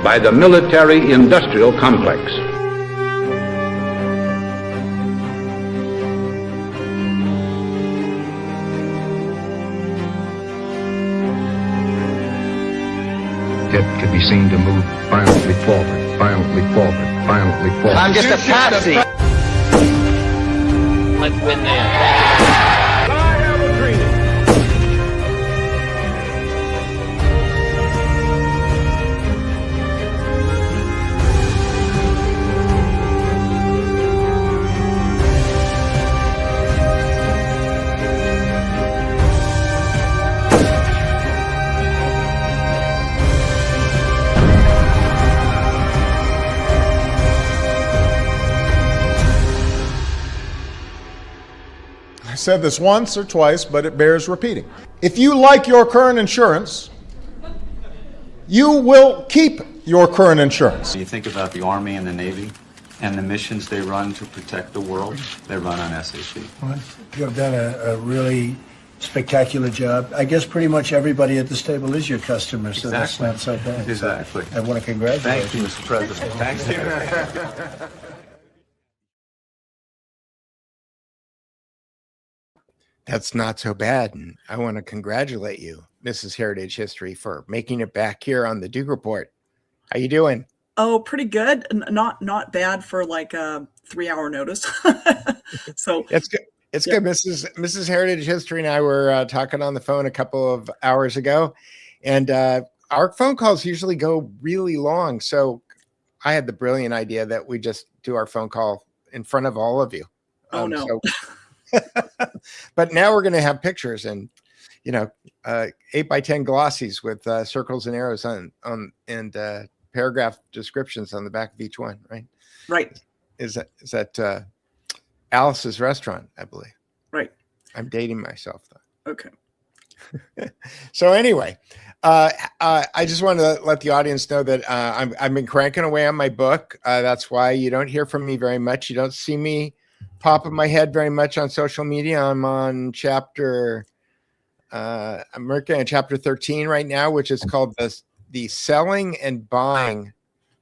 by the military-industrial complex. It could be seen to move violently forward, violently forward, violently forward. I'm just a patsy. Let's win there. I said this once or twice, but it bears repeating. If you like your current insurance, you will keep your current insurance. You think about the Army and the Navy and the missions they run to protect the world, they run on SAP. Well, you have done a really spectacular job. I guess pretty much everybody at this table is your customer, so that's not so bad. Exactly. I want to congratulate Thank you, Mr. President. Thank you. That's not so bad. And I want to congratulate you, Mrs. Heritage History, for making it back here on the Duke Report. How you doing? Oh, pretty good. Not bad for like a 3-hour notice. So it's good. It's good. Mrs. Heritage History and I were talking on the phone a couple of hours ago, and our phone calls usually go really long. So I had the brilliant idea that we just do our phone call in front of all of you. Oh no. But now we're going to have pictures and, 8x10 glossies with circles and arrows on and paragraph descriptions on the back of each one, right? Right. Is that Alice's Restaurant, I believe. Right. I'm dating myself though. Okay. So anyway, I just wanted to let the audience know that I've been cranking away on my book. That's why you don't hear from me very much. You don't see me pop in my head very much on social media. I'm on I'm working on chapter 13 right now, which is called the selling and buying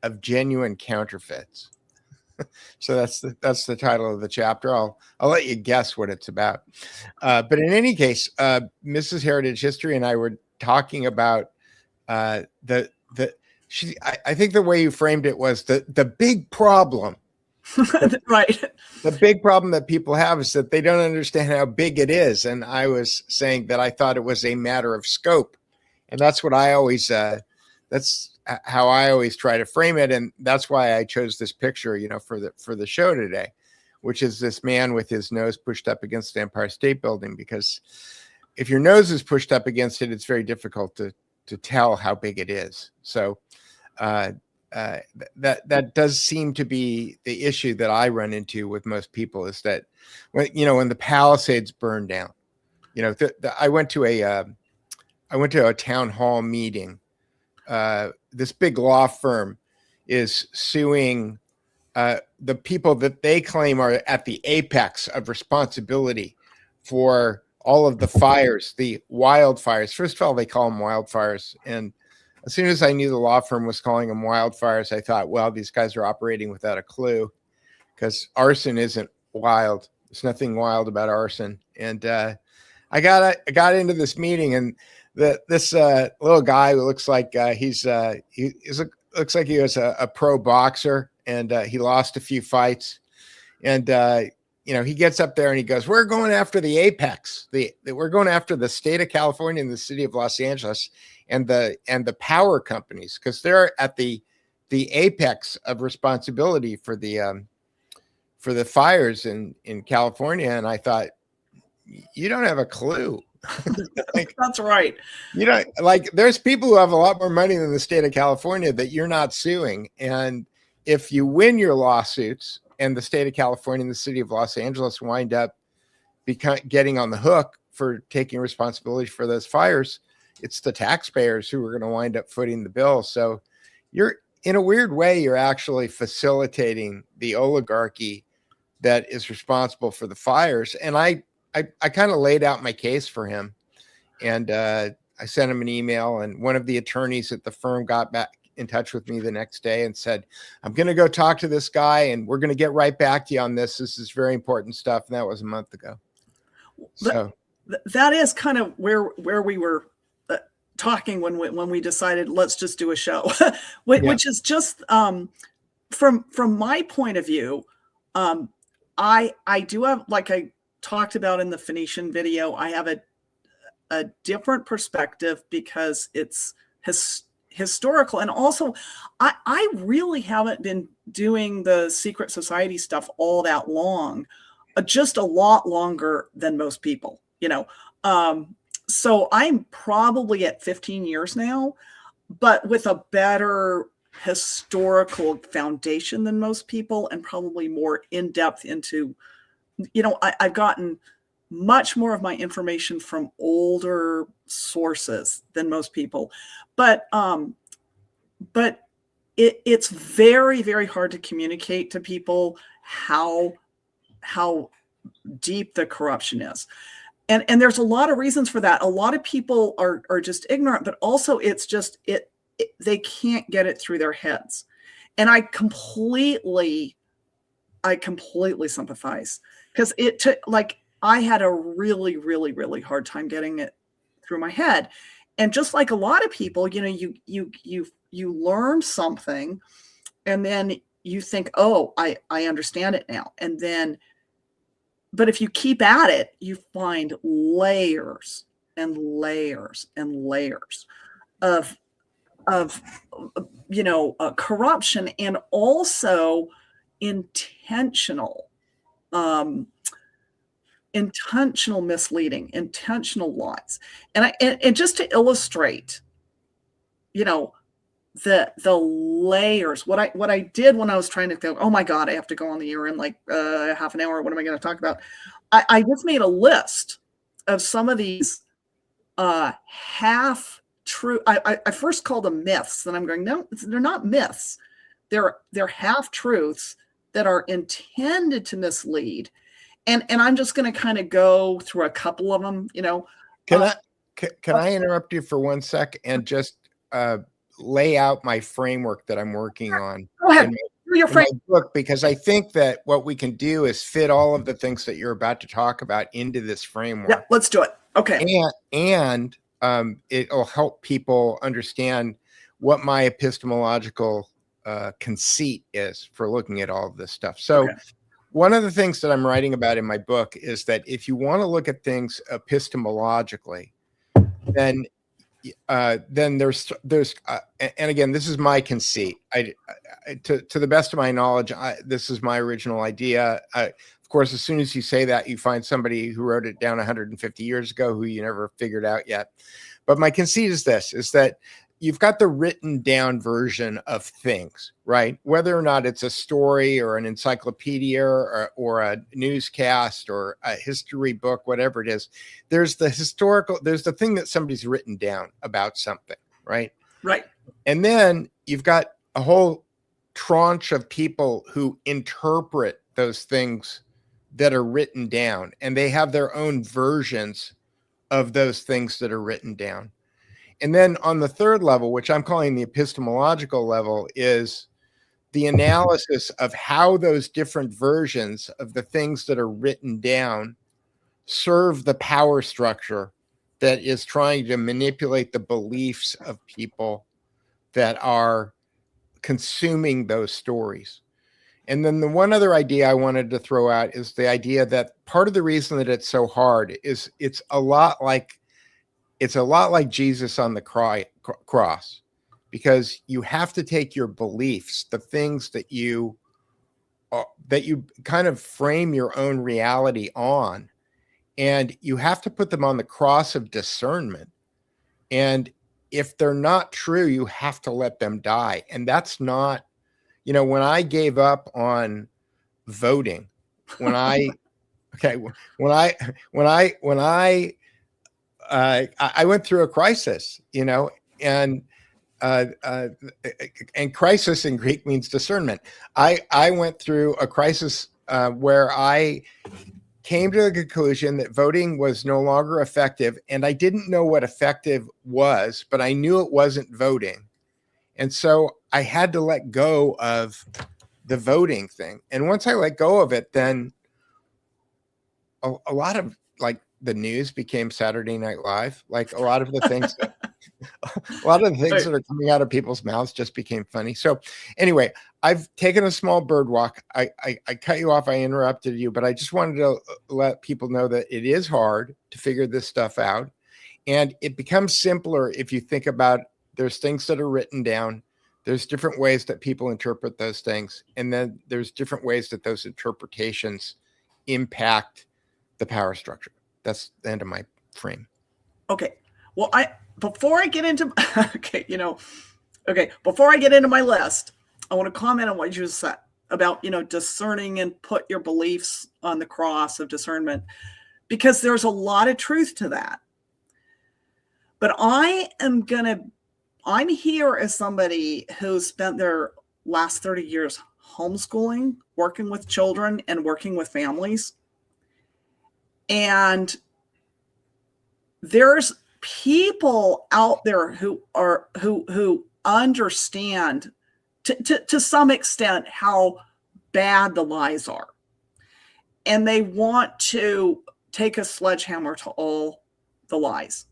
of genuine counterfeits. So that's the title of the chapter. I'll let you guess what it's about. But in any case, Mrs. Heritage History and I were talking about I think the way you framed it was the big problem. Right. The big problem that people have is that they don't understand how big it is. And I was saying that I thought it was a matter of scope. And that's what I always, that's how I always try to frame it. And that's why I chose this picture, for the show today, which is this man with his nose pushed up against the Empire State Building, because if your nose is pushed up against it, it's very difficult to tell how big it is. So, that does seem to be the issue that I run into with most people, is that when the Palisades burned down, I went to a town hall meeting. This big law firm is suing the people that they claim are at the apex of responsibility for all of the fires, the wildfires. First of all, they call them wildfires, and as soon as I knew the law firm was calling them wildfires, I thought, well, these guys are operating without a clue, because arson isn't wild. There's nothing wild about arson. And I got into this meeting, and this little guy who looks like looks like he was a pro boxer, and he lost a few fights. And he gets up there and he goes, "We're going after the apex. We're going after the state of California and the city of Los Angeles and the power companies, because they're at the apex of responsibility for the fires in California." And I thought, you don't have a clue. That's right. There's people who have a lot more money than the state of California that you're not suing. And if you win your lawsuits and the state of California and the city of Los Angeles wind up getting on the hook for taking responsibility for those fires, it's the taxpayers who are going to wind up footing the bill. So you're, in a weird way, you're actually facilitating the oligarchy that is responsible for the fires. And I kind of laid out my case for him, and I sent him an email, and one of the attorneys at the firm got back in touch with me the next day and said, I'm going to go talk to this guy and we're going to get right back to you on this. This is very important stuff. And that was a month ago. So that is kind of where we were talking when we decided let's just do a show, which is just from my point of view. I do have, like I talked about in the Phoenician video, I have a different perspective because it's historical. And also I really haven't been doing the secret society stuff all that long, just a lot longer than most people, so I'm probably at 15 years now, but with a better historical foundation than most people and probably more in depth into, I've gotten much more of my information from older sources than most people, but it's very, very hard to communicate to people how deep the corruption is. And there's a lot of reasons for that. A lot of people are just ignorant, but also it's just, they can't get it through their heads. And I completely sympathize, because it took, like, I had a really, really, really hard time getting it through my head. And just like a lot of people, you learn something and then you think, oh, I understand it now. And then, but if you keep at it, you find layers and layers and layers of corruption, and also intentional misleading, intentional lies. And just to illustrate, the layers, what I did when I was trying to go, oh my God, I have to go on the air in like half an hour. What am I going to talk about? I just made a list of some of these half true. I first called them myths, and I'm going, no, they're not myths. They're half truths that are intended to mislead. And I'm just going to kind of go through a couple of them, Can I interrupt you for 1 sec and just lay out my framework that I'm working on? Go ahead. Your my book, because I think that what we can do is fit all of the things that you're about to talk about into this framework. Yeah, let's do it. Okay. And it'll help people understand what my epistemological conceit is for looking at all of this stuff. So one of the things that I'm writing about in my book is that if you want to look at things epistemologically, then there's and again, this is my conceit. To the best of my knowledge, this is my original idea. Of course, as soon as you say that, you find somebody who wrote it down 150 years ago who you never figured out yet. But my conceit is this, is that you've got the written down version of things, right? Whether or not it's a story or an encyclopedia or a newscast or a history book, whatever it is, there's the thing that somebody's written down about something, right? Right. And then you've got a whole tranche of people who interpret those things that are written down, and they have their own versions of those things that are written down. And then on the third level, which I'm calling the epistemological level, is the analysis of how those different versions of the things that are written down serve the power structure that is trying to manipulate the beliefs of people that are consuming those stories. And then the one other idea I wanted to throw out is the idea that part of the reason that it's so hard is it's a lot like Jesus on the cross, because you have to take your beliefs, the things that you kind of frame your own reality on, and you have to put them on the cross of discernment. And if they're not true, you have to let them die. And that's not, when I gave up on voting, I went through a crisis, and crisis in Greek means discernment. I went through a crisis where I came to the conclusion that voting was no longer effective, and I didn't know what effective was, but I knew it wasn't voting. And so I had to let go of the voting thing. And once I let go of it, then a lot of like the news became Saturday Night Live. Like a lot of the things that that are coming out of people's mouths just became funny. So anyway, I've taken a small bird walk. I cut you off. I interrupted you, but I just wanted to let people know that it is hard to figure this stuff out. And it becomes simpler if you think about there's things that are written down. There's different ways that people interpret those things. And then there's different ways that those interpretations impact the power structure. That's the end of my frame. Okay. Well, before I get into before I get into my list, I want to comment on what you just said about, discerning and put your beliefs on the cross of discernment, because there's a lot of truth to that. But I'm here as somebody who spent their last 30 years homeschooling, working with children and working with families. And there's people out there who understand to some extent how bad the lies are. And they want to take a sledgehammer to all the lies.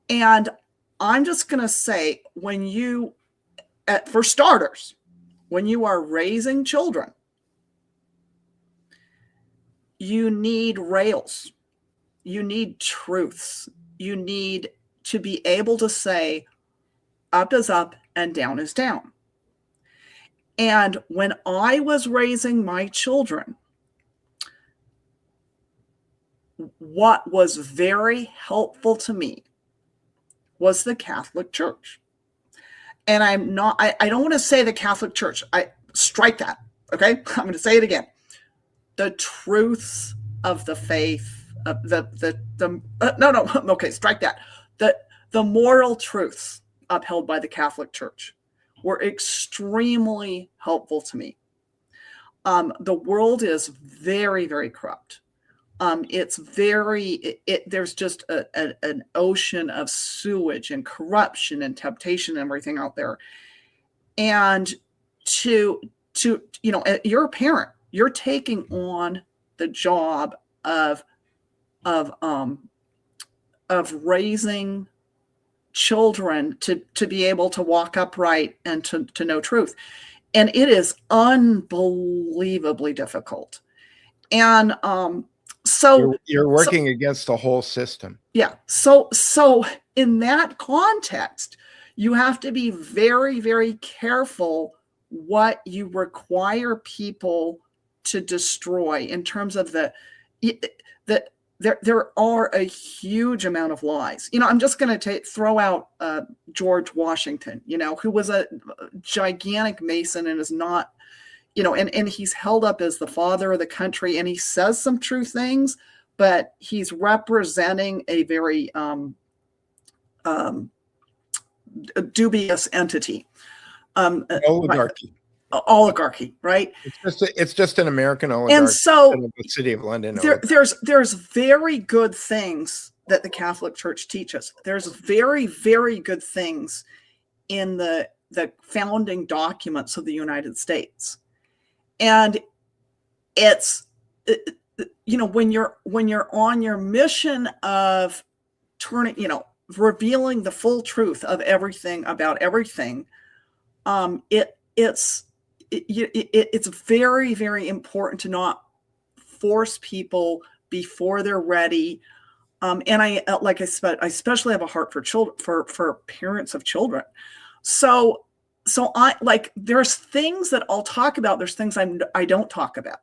And I'm just going to say, for starters, when you are raising children, you need rails. You need truths. You need to be able to say up is up and down is down. And when I was raising my children, what was very helpful to me was the Catholic Church. And I don't want to say the Catholic Church. I strike that. Okay. I'm going to say it again. The truths of the faith, strike that. The moral truths upheld by the Catholic Church were extremely helpful to me. The world is very, very corrupt. There's just an ocean of sewage and corruption and temptation and everything out there. And you're a parent, you're taking on the job of raising children to be able to walk upright and to know truth. And it is unbelievably difficult. And so you're working against the whole system. Yeah. So in that context, you have to be very, very careful what you require people to destroy in terms of there are a huge amount of lies. I'm just going to throw out George Washington, who was a gigantic Mason and is not, and he's held up as the father of the country, and he says some true things, but he's representing a very dubious entity. Oligarchy, right? It's just an American oligarchy. And so in the city of London. There's very good things that the Catholic Church teaches. There's very, very good things in the founding documents of the United States. And it's, when you're on your mission of revealing the full truth of everything about everything, it's very, very important to not force people before they're ready. And I especially have a heart for children, for parents of children. So there's things that I'll talk about. There's things I don't talk about.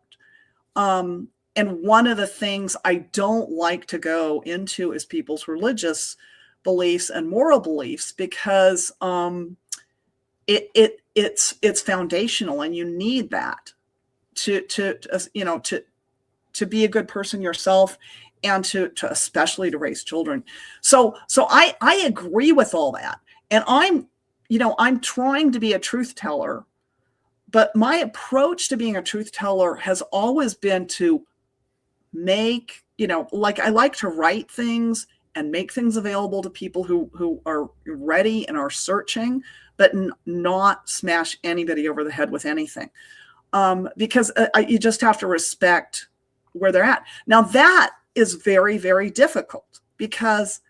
And one of the things I don't like to go into is people's religious beliefs and moral beliefs, because it's foundational, and you need that to be a good person yourself, and to especially to raise children. So I agree with all that, and I'm trying to be a truth teller, but my approach to being a truth teller has always been to make, I like to write things and make things available to people who are ready and are searching, but not smash anybody over the head with anything. Because you just have to respect where they're at. Now that is very, very difficult because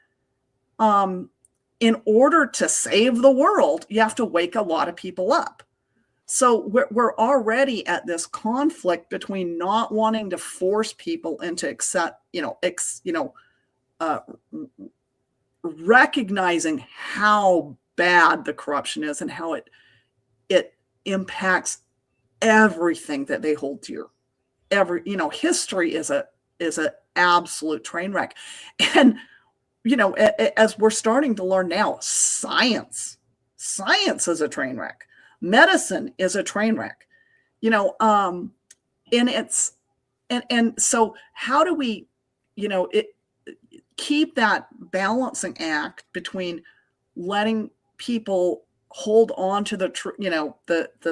in order to save the world, you have to wake a lot of people up. So we're already at this conflict between not wanting to force people into recognizing how bad the corruption is and how it impacts everything that they hold dear. History is a absolute train wreck. And as we're starting to learn now, science is a train wreck. Medicine is a train wreck, and so how do we, keep that balancing act between letting people hold on to the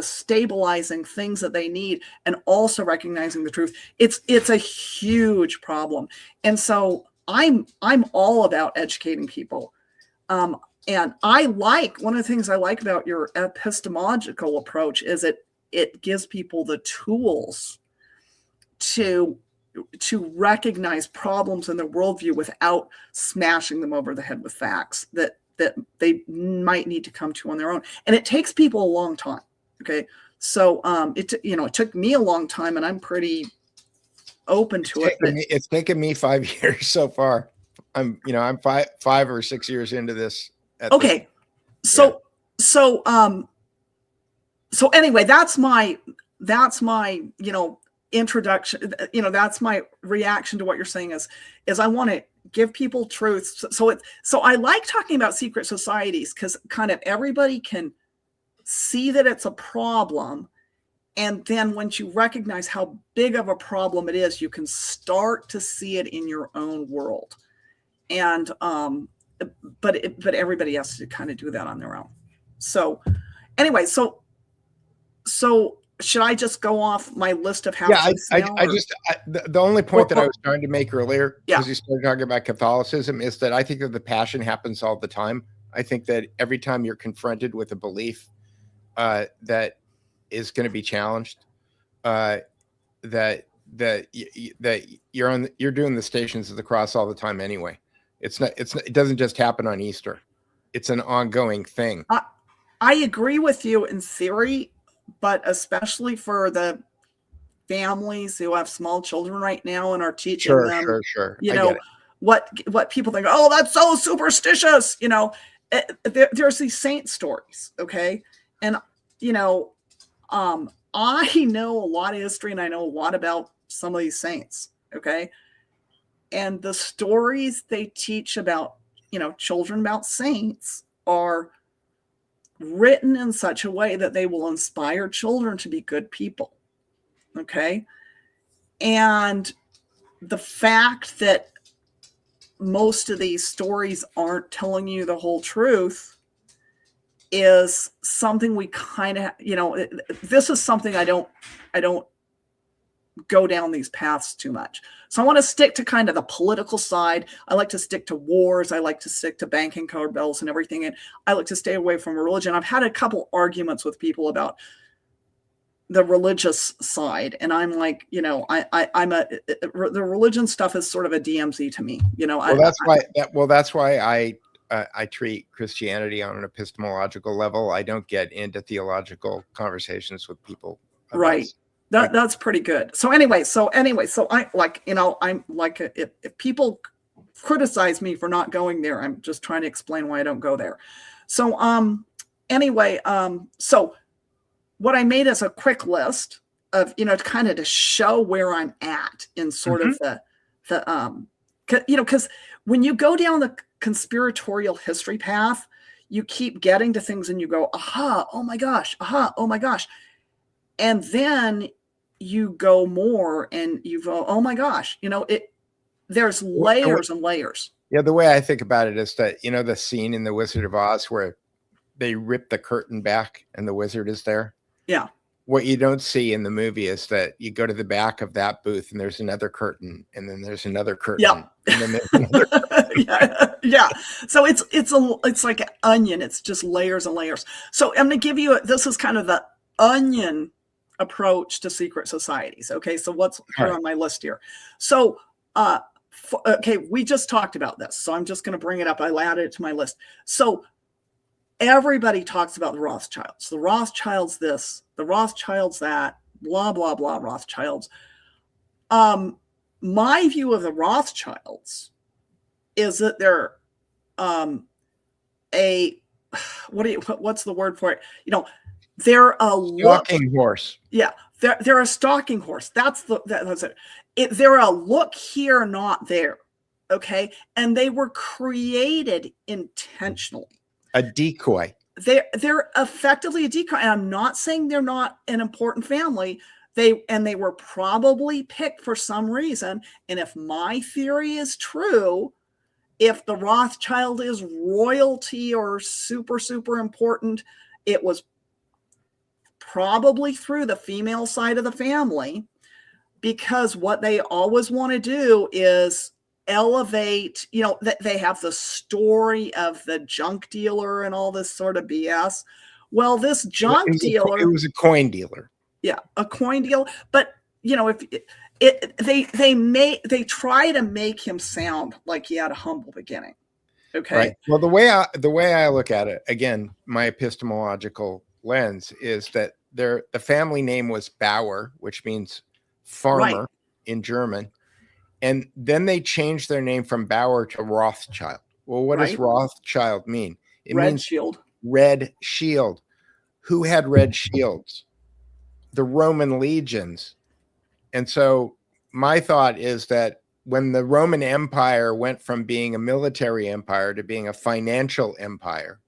stabilizing things that they need and also recognizing the truth. It's a huge problem. And so I'm all about educating people. And one of the things I like about your epistemological approach is it gives people the tools to recognize problems in their worldview without smashing them over the head with facts that they might need to come to on their own. And it takes people a long time. Okay. So it took me a long time, and I'm pretty open to it. It's taken me 5 years so far. I'm 5 or 6 years into this. Okay. So anyway, that's my introduction. That's my reaction to what you're saying is I want to give people truth. So I like talking about secret societies because kind of everybody can see that it's a problem. And then once you recognize how big of a problem it is, you can start to see it in your own world. And, but everybody has to kind of do that on their own. So anyway, so should I just go off my list of how? Yeah, the only point that I was trying to make earlier, because you started talking about Catholicism, is that I think that the passion happens all the time. I think that every time you're confronted with a belief that is going to be challenged, that you're doing the Stations of the Cross all the time anyway. It doesn't just happen on Easter. It's an ongoing thing. I agree with you in theory, but especially for the families who have small children right now and are teaching them, what people think, oh, that's so superstitious. There's these saint stories. Okay. And, I know a lot of history and I know a lot about some of these saints. Okay. And the stories they teach about, children about saints are written in such a way that they will inspire children to be good people. Okay. And the fact that most of these stories aren't telling you the whole truth is something we kind of, this is something I don't go down these paths too much. So I want to stick to kind of the political side. I like to stick to wars. I like to stick to banking cartels and everything. And I like to stay away from religion. I've had a couple arguments with people about the religious side. And I'm like, the religion stuff is sort of a DMZ to me, that's why I treat Christianity on an epistemological level. I don't get into theological conversations with people. Right. That's pretty good. So anyway, I like, I'm like, if people criticize me for not going there, I'm just trying to explain why I don't go there. So, so what I made is a quick list of, kind of to show where I'm at in sort of because when you go down the conspiratorial history path, you keep getting to things and you go, aha, oh my gosh, aha, oh my gosh. And then you go more and you go, oh my gosh, there's layers and layers. Yeah. The way I think about it is that, the scene in The Wizard of Oz where they rip the curtain back and the wizard is there. Yeah. What you don't see in the movie is that you go to the back of that booth and there's another curtain and then there's another curtain. Yeah. And then there's another curtain. yeah. So it's like an onion. It's just layers and layers. So I'm going to give you this is kind of the onion approach to secret societies. Okay, so what's here on my list here? So okay, we just talked about this, so I'm just going to bring it up. I added it to my list. So everybody talks about the Rothschilds. The Rothschilds this, the Rothschilds that, blah blah blah. Rothschilds. My view of the Rothschilds is that they're what's the word for it? You know, they're a Stalking horse. Yeah, they're a stalking horse. That's it. They're a look here, not there. Okay, and they were created intentionally. A decoy. They're effectively a decoy. And I'm not saying they're not an important family. They were probably picked for some reason. And if my theory is true, if the Rothschild is royalty or super, super important, it was probably through the female side of the family, because what they always want to do is elevate, you know, that they have the story of the junk dealer and all this sort of BS. Well, this junk dealer, it was a coin dealer. Yeah, a coin deal. But you know, if they try to make him sound like he had a humble beginning. Okay. Right. Well, the way I look at it, again, my epistemological lens is that the family name was Bauer, which means farmer in German. And then they changed their name from Bauer to Rothschild. Well, what does Rothschild mean? It means shield. Red shield. Who had red shields? The Roman legions. And so my thought is that when the Roman Empire went from being a military empire to being a financial empire,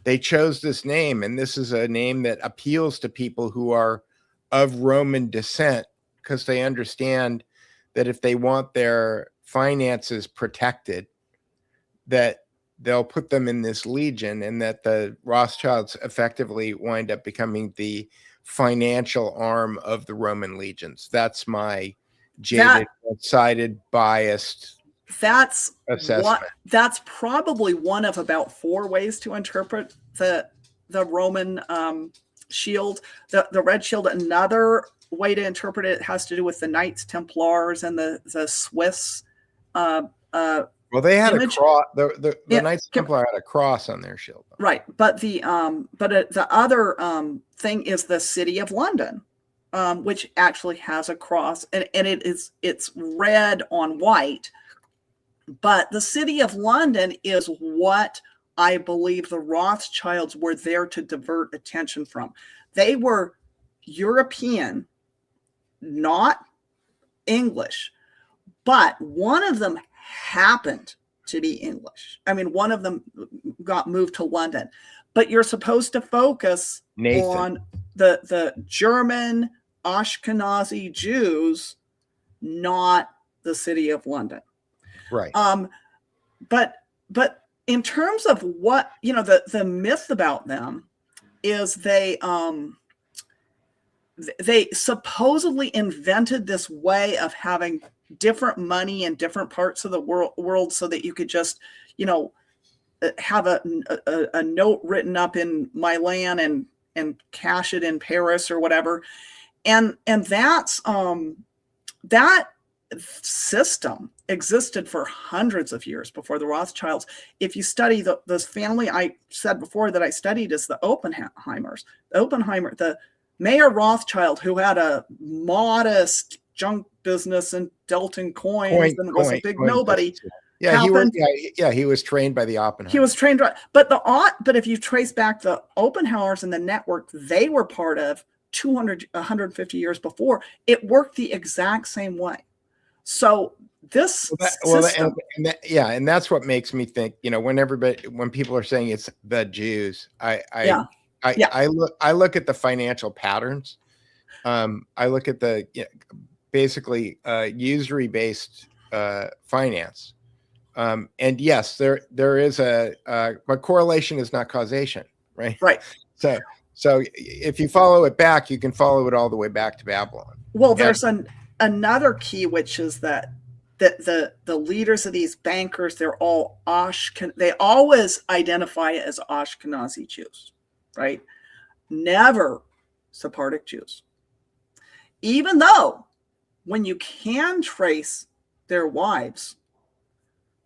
they chose this name. And this is a name that appeals to people who are of Roman descent, because they understand that if they want their finances protected, that they'll put them in this legion, and that the Rothschilds effectively wind up becoming the financial arm of the Roman legions. That's my jaded, one-sided, biased assessment. That's probably one of about 4 ways to interpret the Roman shield, the red shield. Another way to interpret it has to do with the Knights Templars and the Swiss. Well, they had a cross. The Knights Templar had a cross on their shield, right? But the other thing is the City of London, which actually has a cross, and it's red on white. But the City of London is what I believe the Rothschilds were there to divert attention from. They were European, not English, but one of them happened to be English. I mean, one of them got moved to London, but you're supposed to focus on the German Ashkenazi Jews, not the City of London. Right. But in terms of what, you know, the myth about them is they supposedly invented this way of having different money in different parts of the world so that you could just, you know, have a note written up in Milan and cash it in Paris or whatever. And that's that system existed for hundreds of years before the Rothschilds. If you study this family, I said before that I studied, is the Oppenheimers. The Mayer Rothschild, who had a modest junk business and dealt in coins and was a big nobody. Yeah, he was trained by the Oppenheimers. He was trained, but if you trace back the Oppenheimers and the network they were part of 150 years before, it worked the exact same way. So this system, and that's what makes me think, you know, when people are saying it's the Jews, I look at the financial patterns. I look at the basically usury based finance. And yes, there is but correlation is not causation, right? Right. So if you follow it back, you can follow it all the way back to Babylon. Well, there's another key, which is that the leaders of these bankers, they're all they always identify as Ashkenazi Jews, right? Never Sephardic Jews. Even though when you can trace their wives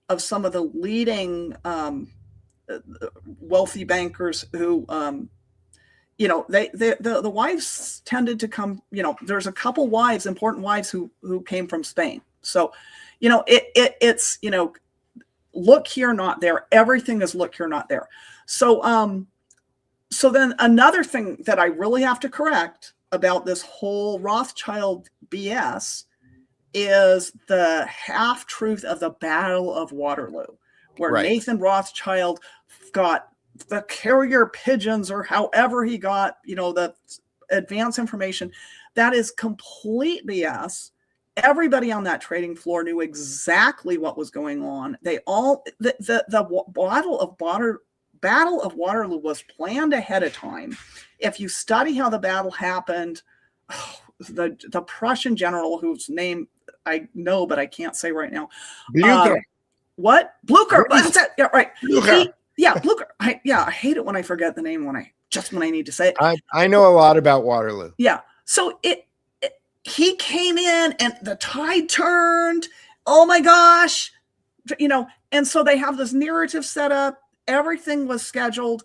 of some of the leading wealthy bankers who, the wives tended to come, there's a couple wives, important wives who came from Spain. So, it's, look here, not there. Everything is look here, not there. So, so then another thing that I really have to correct about this whole Rothschild BS is the half-truth of the Battle of Waterloo, where Right. Nathan Rothschild got the carrier pigeons or however he got, the advance information. That is complete BS. Everybody on that trading floor knew exactly what was going on. They all, the Battle of Waterloo was planned ahead of time. If you study how the battle happened, the Prussian general, whose name I know, but I can't say right now. Blucher. What? Blucher. That's it. Yeah, right. Blucher. Blucher. I hate it when I forget the name when I need to say it. I know a lot about Waterloo. Yeah. So he came in and the tide turned. Oh my gosh. And so they have this narrative set up. Everything was scheduled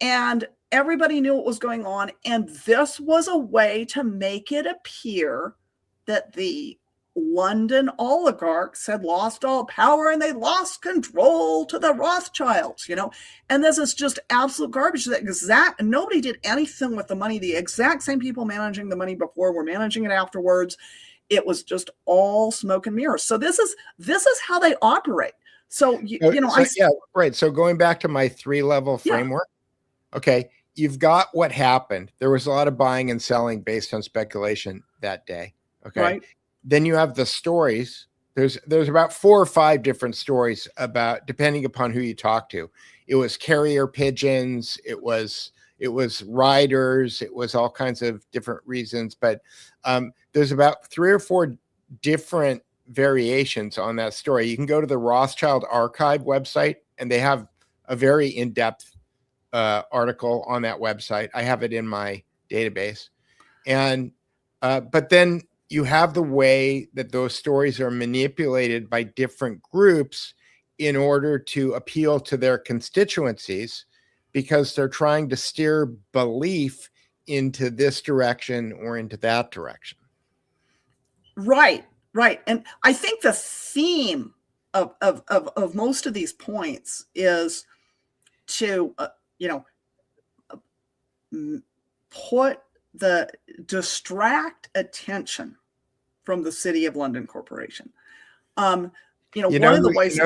and everybody knew what was going on. And this was a way to make it appear that the London oligarchs had lost all power and they lost control to the Rothschilds, and this is just absolute garbage. Nobody did anything with the money. The exact same people managing the money before were managing it afterwards. It was just all smoke and mirrors. So this is how they operate. So, right. So going back to my 3-level framework, okay, you've got what happened. There was a lot of buying and selling based on speculation that day. Okay. Right. Then you have the stories. There's about 4 or 5 different stories about, depending upon who you talk to. It was carrier pigeons. It was riders. It was all kinds of different reasons. But there's about 3 or 4 different variations on that story. You can go to the Rothschild Archive website, and they have a very in-depth article on that website. I have it in my database. And but then you have the way that those stories are manipulated by different groups in order to appeal to their constituencies, because they're trying to steer belief into this direction or into that direction. Right. And I think the theme of most of these points is to, distract attention from the City of London Corporation. One of the ways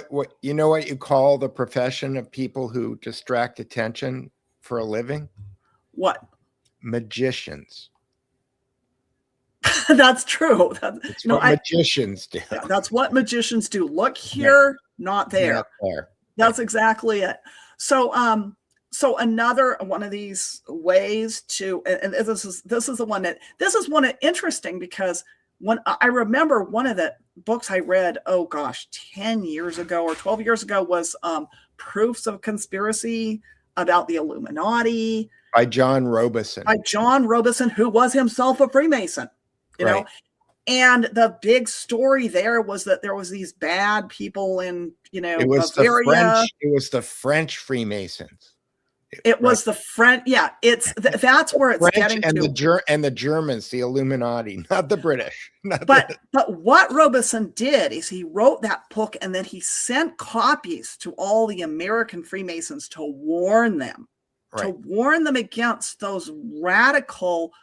what you call the profession of people who distract attention for a living? What? Magicians. That's true. That's what magicians do. That's what magicians do. Look here, not there. Not there. That's exactly it. So, so another one of these ways to, and this is one interesting, because when I remember one of the books I read, 10 years ago or 12 years ago, was Proofs of Conspiracy about the Illuminati by John Robeson. Who was himself a Freemason, you know. And the big story there was that there was these bad people in, it was Bavaria. It was the French Freemasons. It was the French. Yeah, that's where it's French getting and to. The Germans, the Illuminati, not the British. But what Robeson did is he wrote that book, and then he sent copies to all the American Freemasons to warn them, against those radical,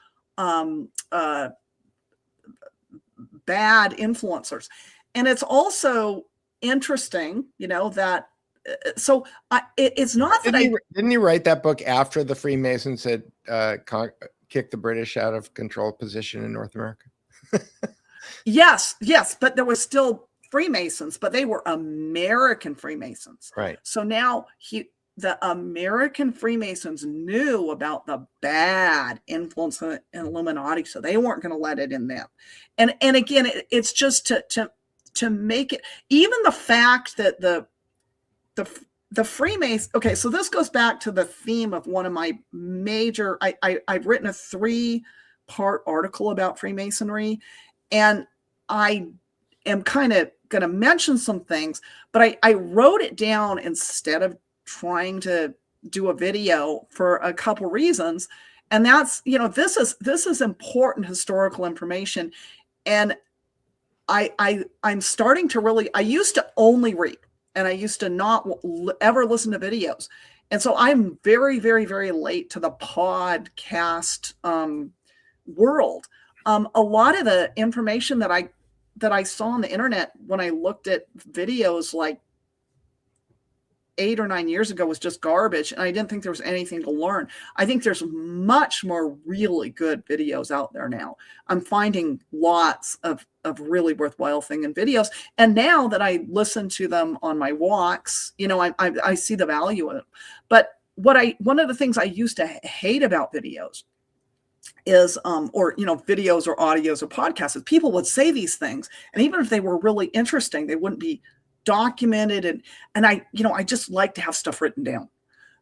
bad influencers. And it's also interesting, that. So it's not that didn't he write that book after the Freemasons had kicked the British out of control position in North America? Yes, but there was still Freemasons, but they were American Freemasons. Right. So now the American Freemasons knew about the bad influence in Illuminati, so they weren't going to let it in them. And again, it's just to make it, even the fact that the Freemasons. Okay, so this goes back to the theme of one of my major. I've written a 3-part article about Freemasonry, and I am kind of going to mention some things, but I wrote it down instead of trying to do a video for a couple reasons. And that's, this is important historical information. And I'm starting to really, I used to only read, and I used to not ever listen to videos. And so I'm very, very, very late to the podcast world. A lot of the information that I saw on the internet when I looked at videos like 8 or 9 years ago was just garbage. And I didn't think there was anything to learn. I think there's much more really good videos out there now. I'm finding lots of really worthwhile thing in videos. And now that I listen to them on my walks, I see the value in it. But one of the things I used to hate about videos is, videos or audios or podcasts, is people would say these things. And even if they were really interesting, they wouldn't be documented. And I just like to have stuff written down.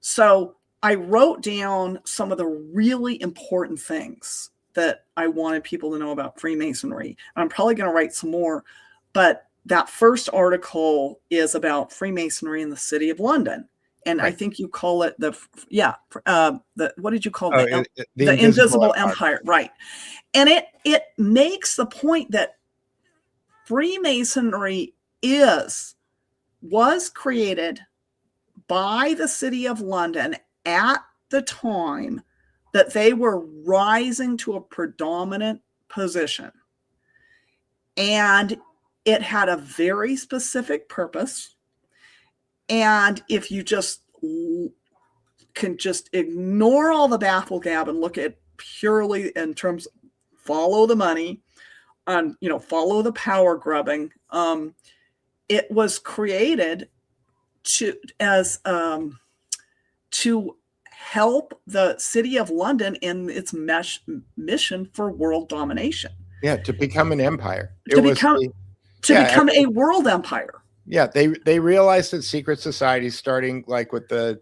So I wrote down some of the really important things that I wanted people to know about Freemasonry. I'm probably going to write some more, but that first article is about Freemasonry in the City of London. And right. I think you call it what did you call it? The Invisible Empire. Right. And it makes the point that Freemasonry was created by the City of London at the time that they were rising to a predominant position. And it had a very specific purpose. And if you can just ignore all the baffle gab and look at purely in terms of follow the money and, follow the power grubbing, it was created to help the City of London in its mission for world domination. Yeah, to become an empire. To become a world empire. Yeah, they realized that secret societies, starting like with the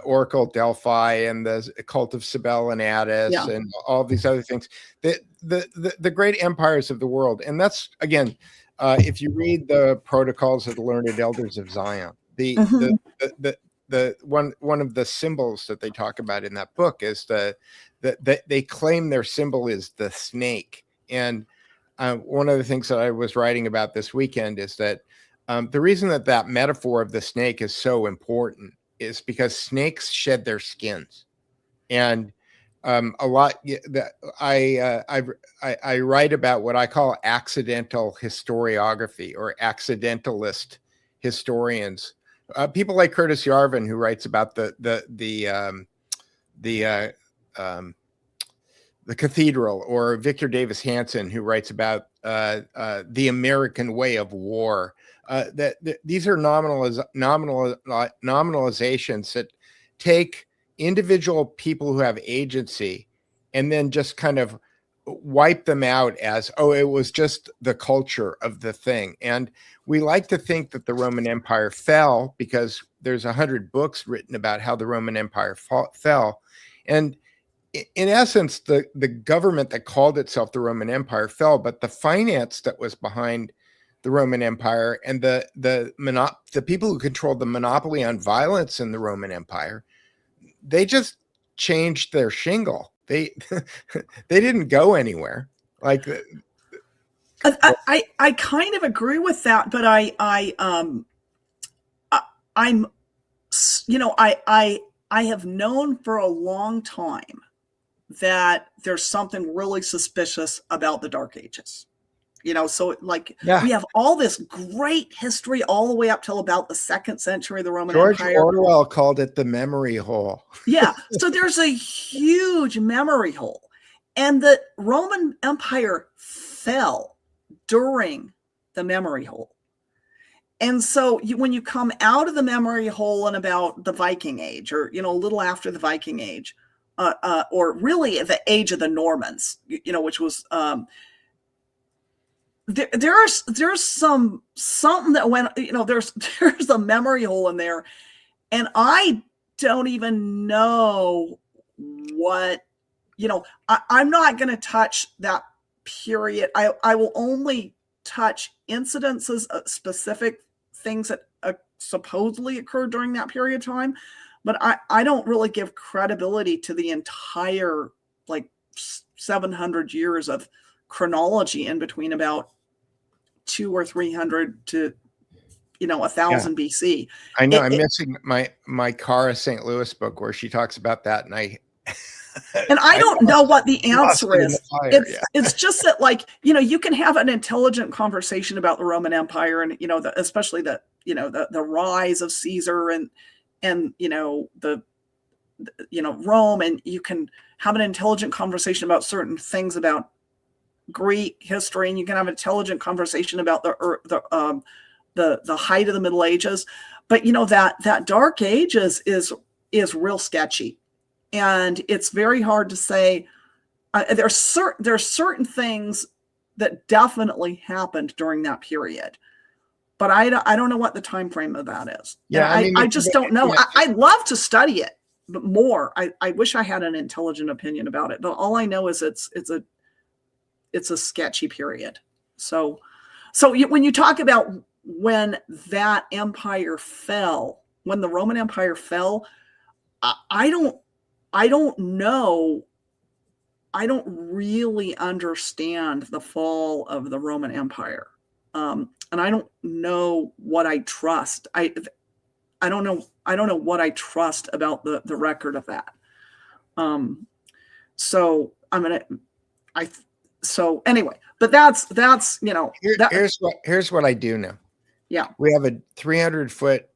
Oracle Delphi and the cult of Cybele-Anatus and all these other things, the great empires of the world. And that's, again, if you read the Protocols of the Learned Elders of Zion, the one of the symbols that they talk about in that book is that they claim their symbol is the snake. And one of the things that I was writing about this weekend is that the reason that metaphor of the snake is so important is because snakes shed their skins. And a lot that I write about what I call accidental historiography or accidentalist historians. People like Curtis Yarvin, who writes about the cathedral, or Victor Davis Hanson, who writes about the American way of war. These are nominalizations that take individual people who have agency and then just kind of wipe them out as, oh, it was just the culture of the thing. And we like to think that the Roman Empire fell because there's 100 books written about how the Roman Empire fell. And in essence, the government that called itself the Roman Empire fell, but the finance that was behind the Roman Empire and the people who controlled the monopoly on violence in the Roman Empire, they just changed their shingle. They didn't go anywhere. Like I kind of agree with that, but I have known for a long time that there's something really suspicious about the Dark Ages. So we have all this great history all the way up till about the 2nd century of the Roman Empire. George Orwell called it the memory hole. Yeah. So there's a huge memory hole. And the Roman Empire fell during the memory hole. And so when you come out of the memory hole in about the Viking Age, or a little after the Viking Age, or really the age of the Normans, which was there's something that went, there's a memory hole in there, and I don't even know what, I'm not going to touch that period. I will only touch incidences, specific things that supposedly occurred during that period of time, but I don't really give credibility to the entire 700 years of chronology in between about 200 or 300 to 1000 BC. I know. I'm missing my Cara St. Louis book where she talks about that, and I don't know what the answer is. It's it's just that, you can have an intelligent conversation about the Roman Empire, and especially the rise of Caesar and the Rome, and you can have an intelligent conversation about certain things about Greek history, and you can have an intelligent conversation about the height of the Middle Ages, but that Dark Ages is real sketchy, and it's very hard to say. There's certain things that definitely happened during that period, but I don't know what the time frame of that is. Yeah, I just don't know. I'd love to study it, but more. I wish I had an intelligent opinion about it, but all I know is it's a sketchy period. So when you talk about when that empire fell, when the Roman Empire fell, I don't know. I don't really understand the fall of the Roman Empire. And I don't know what I trust. I don't know what I trust about the record of that. So so anyway, but that's here's what I do know. Yeah. We have a 300-foot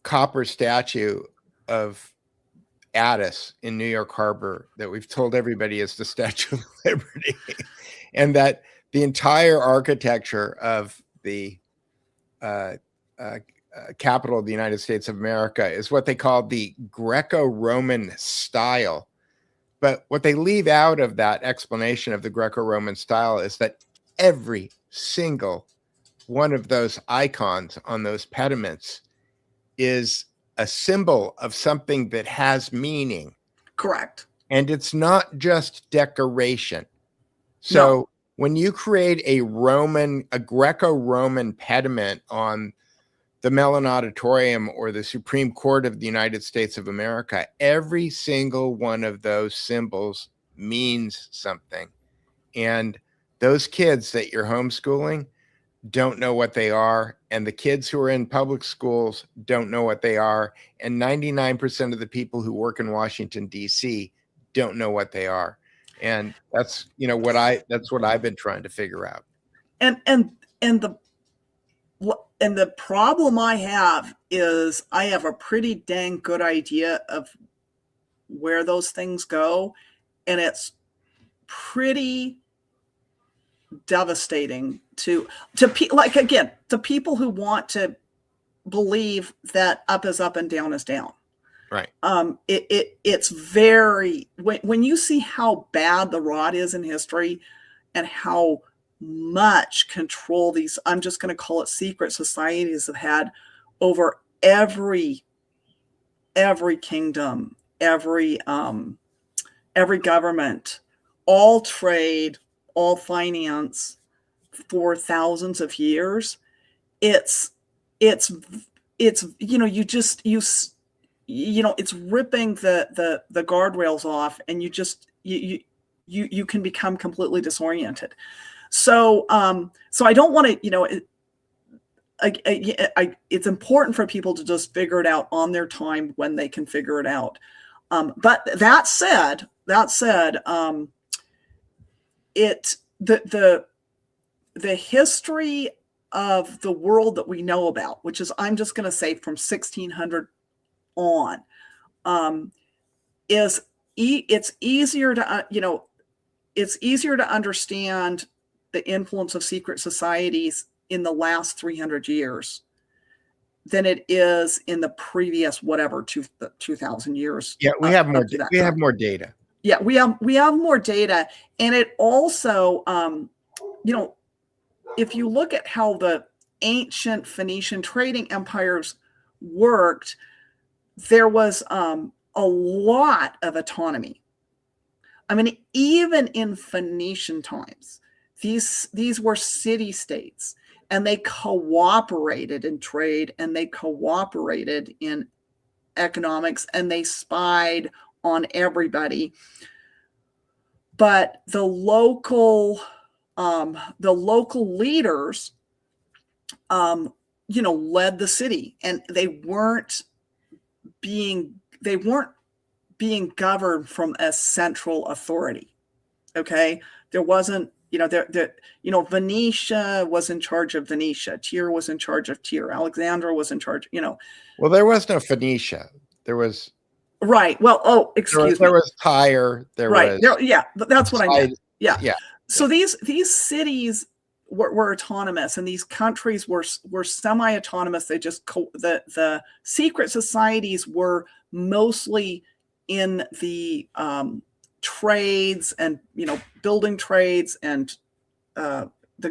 copper statue of Addis in New York Harbor that we've told everybody is the Statue of Liberty, and that the entire architecture of the capital of the United States of America is what they call the Greco-Roman style. But what they leave out of that explanation of the Greco-Roman style is that every single one of those icons on those pediments is a symbol of something that has meaning. Correct. And it's not just decoration. So when you create a Greco-Roman pediment on the Mellon Auditorium or the Supreme Court of the United States of America, every single one of those symbols means something. And those kids that you're homeschooling don't know what they are. And the kids who are in public schools don't know what they are. And 99% of the people who work in Washington, D.C. don't know what they are. And that's, what I've been trying to figure out. And the problem I have is I have a pretty dang good idea of where those things go. And it's pretty devastating to people who want to believe that up is up and down is down. Right. It's very, when you see how bad the rot is in history and how much control these, I'm just going to call it secret societies, have had over every kingdom, every government, all trade, all finance for thousands of years. It's it's ripping the guardrails off, and you can become completely disoriented. So I don't want to, it's important for people to just figure it out on their time when they can figure it out. But that said, the history of the world that we know about, which is, I'm just going to say from 1600 on, it's easier to understand the influence of secret societies in the last 300 years than it is in the previous, whatever, 2,000 years. Yeah, we have more. We have more data. Yeah, we have more data. And it also, if you look at how the ancient Phoenician trading empires worked, there was a lot of autonomy. I mean, even in Phoenician times, these were city-states, and they cooperated in trade, and they cooperated in economics, and they spied on everybody. But the local leaders, led the city, and they weren't being governed from a central authority. Okay, there wasn't, Venetia was in charge of Venetia, Tyre was in charge of Tyre, Alexandria was in charge. Well, there was no Phoenicia. There was right. Well, excuse me. There was Tyre. That's what I meant. Yeah. Yeah. So these cities were autonomous, and these countries were semi-autonomous. They just the secret societies were mostly in the trades and building trades, and many of the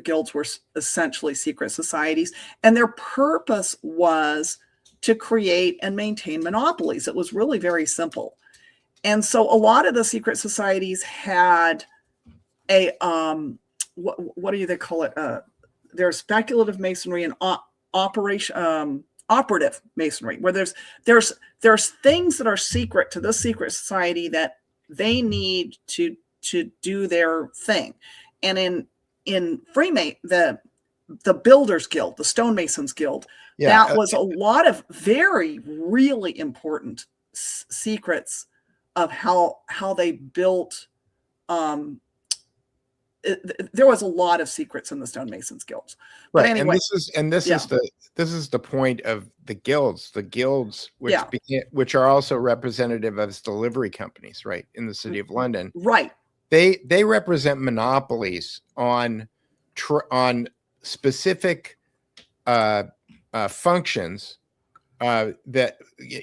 guilds were essentially secret societies, and their purpose was to create and maintain monopolies. It was really very simple. And so a lot of the secret societies had a what do they call it? There's speculative masonry and operative masonry, where there's things that are secret to the secret society that they need to do their thing. And in Freemasonry, the Builders Guild, the Stonemasons Guild, that was a lot of very really important secrets of how they built. There was a lot of secrets in the Stonemasons Guilds. But right. anyway, and this is the point of the guilds, which are also representative of delivery companies, right, in the city of London. Right. They represent monopolies on specific functions that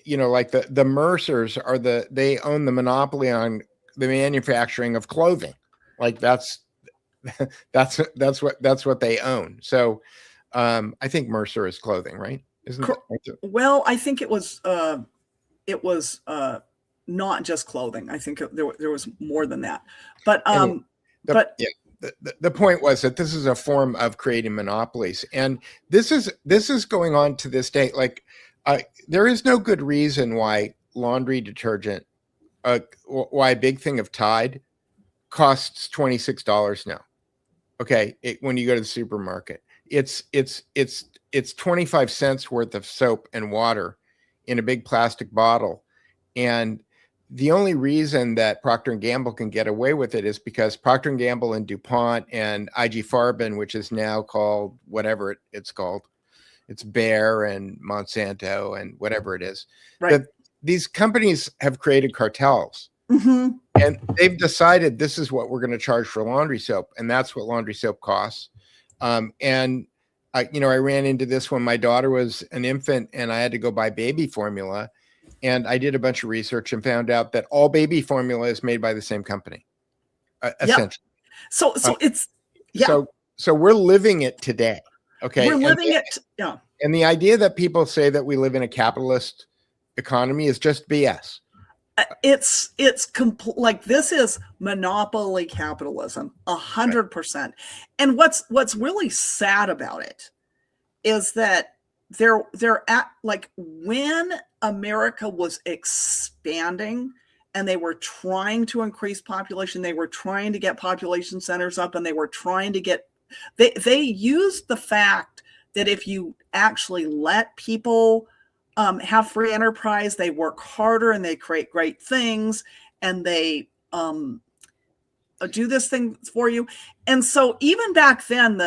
like the Mercers they own the monopoly on the manufacturing of clothing. Like that's what they own. So I think Mercer is clothing, right? Isn't it? Well, I think it was not just clothing. I think there was more than that. But the point was that this is a form of creating monopolies, and this is going on to this day. Like there is no good reason why laundry detergent, why a big thing of Tide costs $26 now. Okay, when you go to the supermarket, it's 25 cents worth of soap and water in a big plastic bottle, and the only reason that Procter & Gamble can get away with it is because Procter & Gamble and DuPont and IG Farben, which is now called whatever it's called, it's Bayer and Monsanto and whatever it is. Right. These companies have created cartels. Mm-hmm. And they've decided this is what we're going to charge for laundry soap, and that's what laundry soap costs. And I ran into this when my daughter was an infant, and I had to go buy baby formula. And I did a bunch of research and found out that all baby formula is made by the same company, essentially. So it's So we're living it today. Okay, we're living it. Yeah. And the idea that people say that we live in a capitalist economy is just BS. It's like this is monopoly capitalism, 100%. And what's really sad about it is that they're at, like, when America was expanding and they were trying to increase population, they were trying to get population centers up, and they were trying to get they used the fact that if you actually let people have free enterprise, they work harder and they create great things, and they do this thing for you. And so even back then,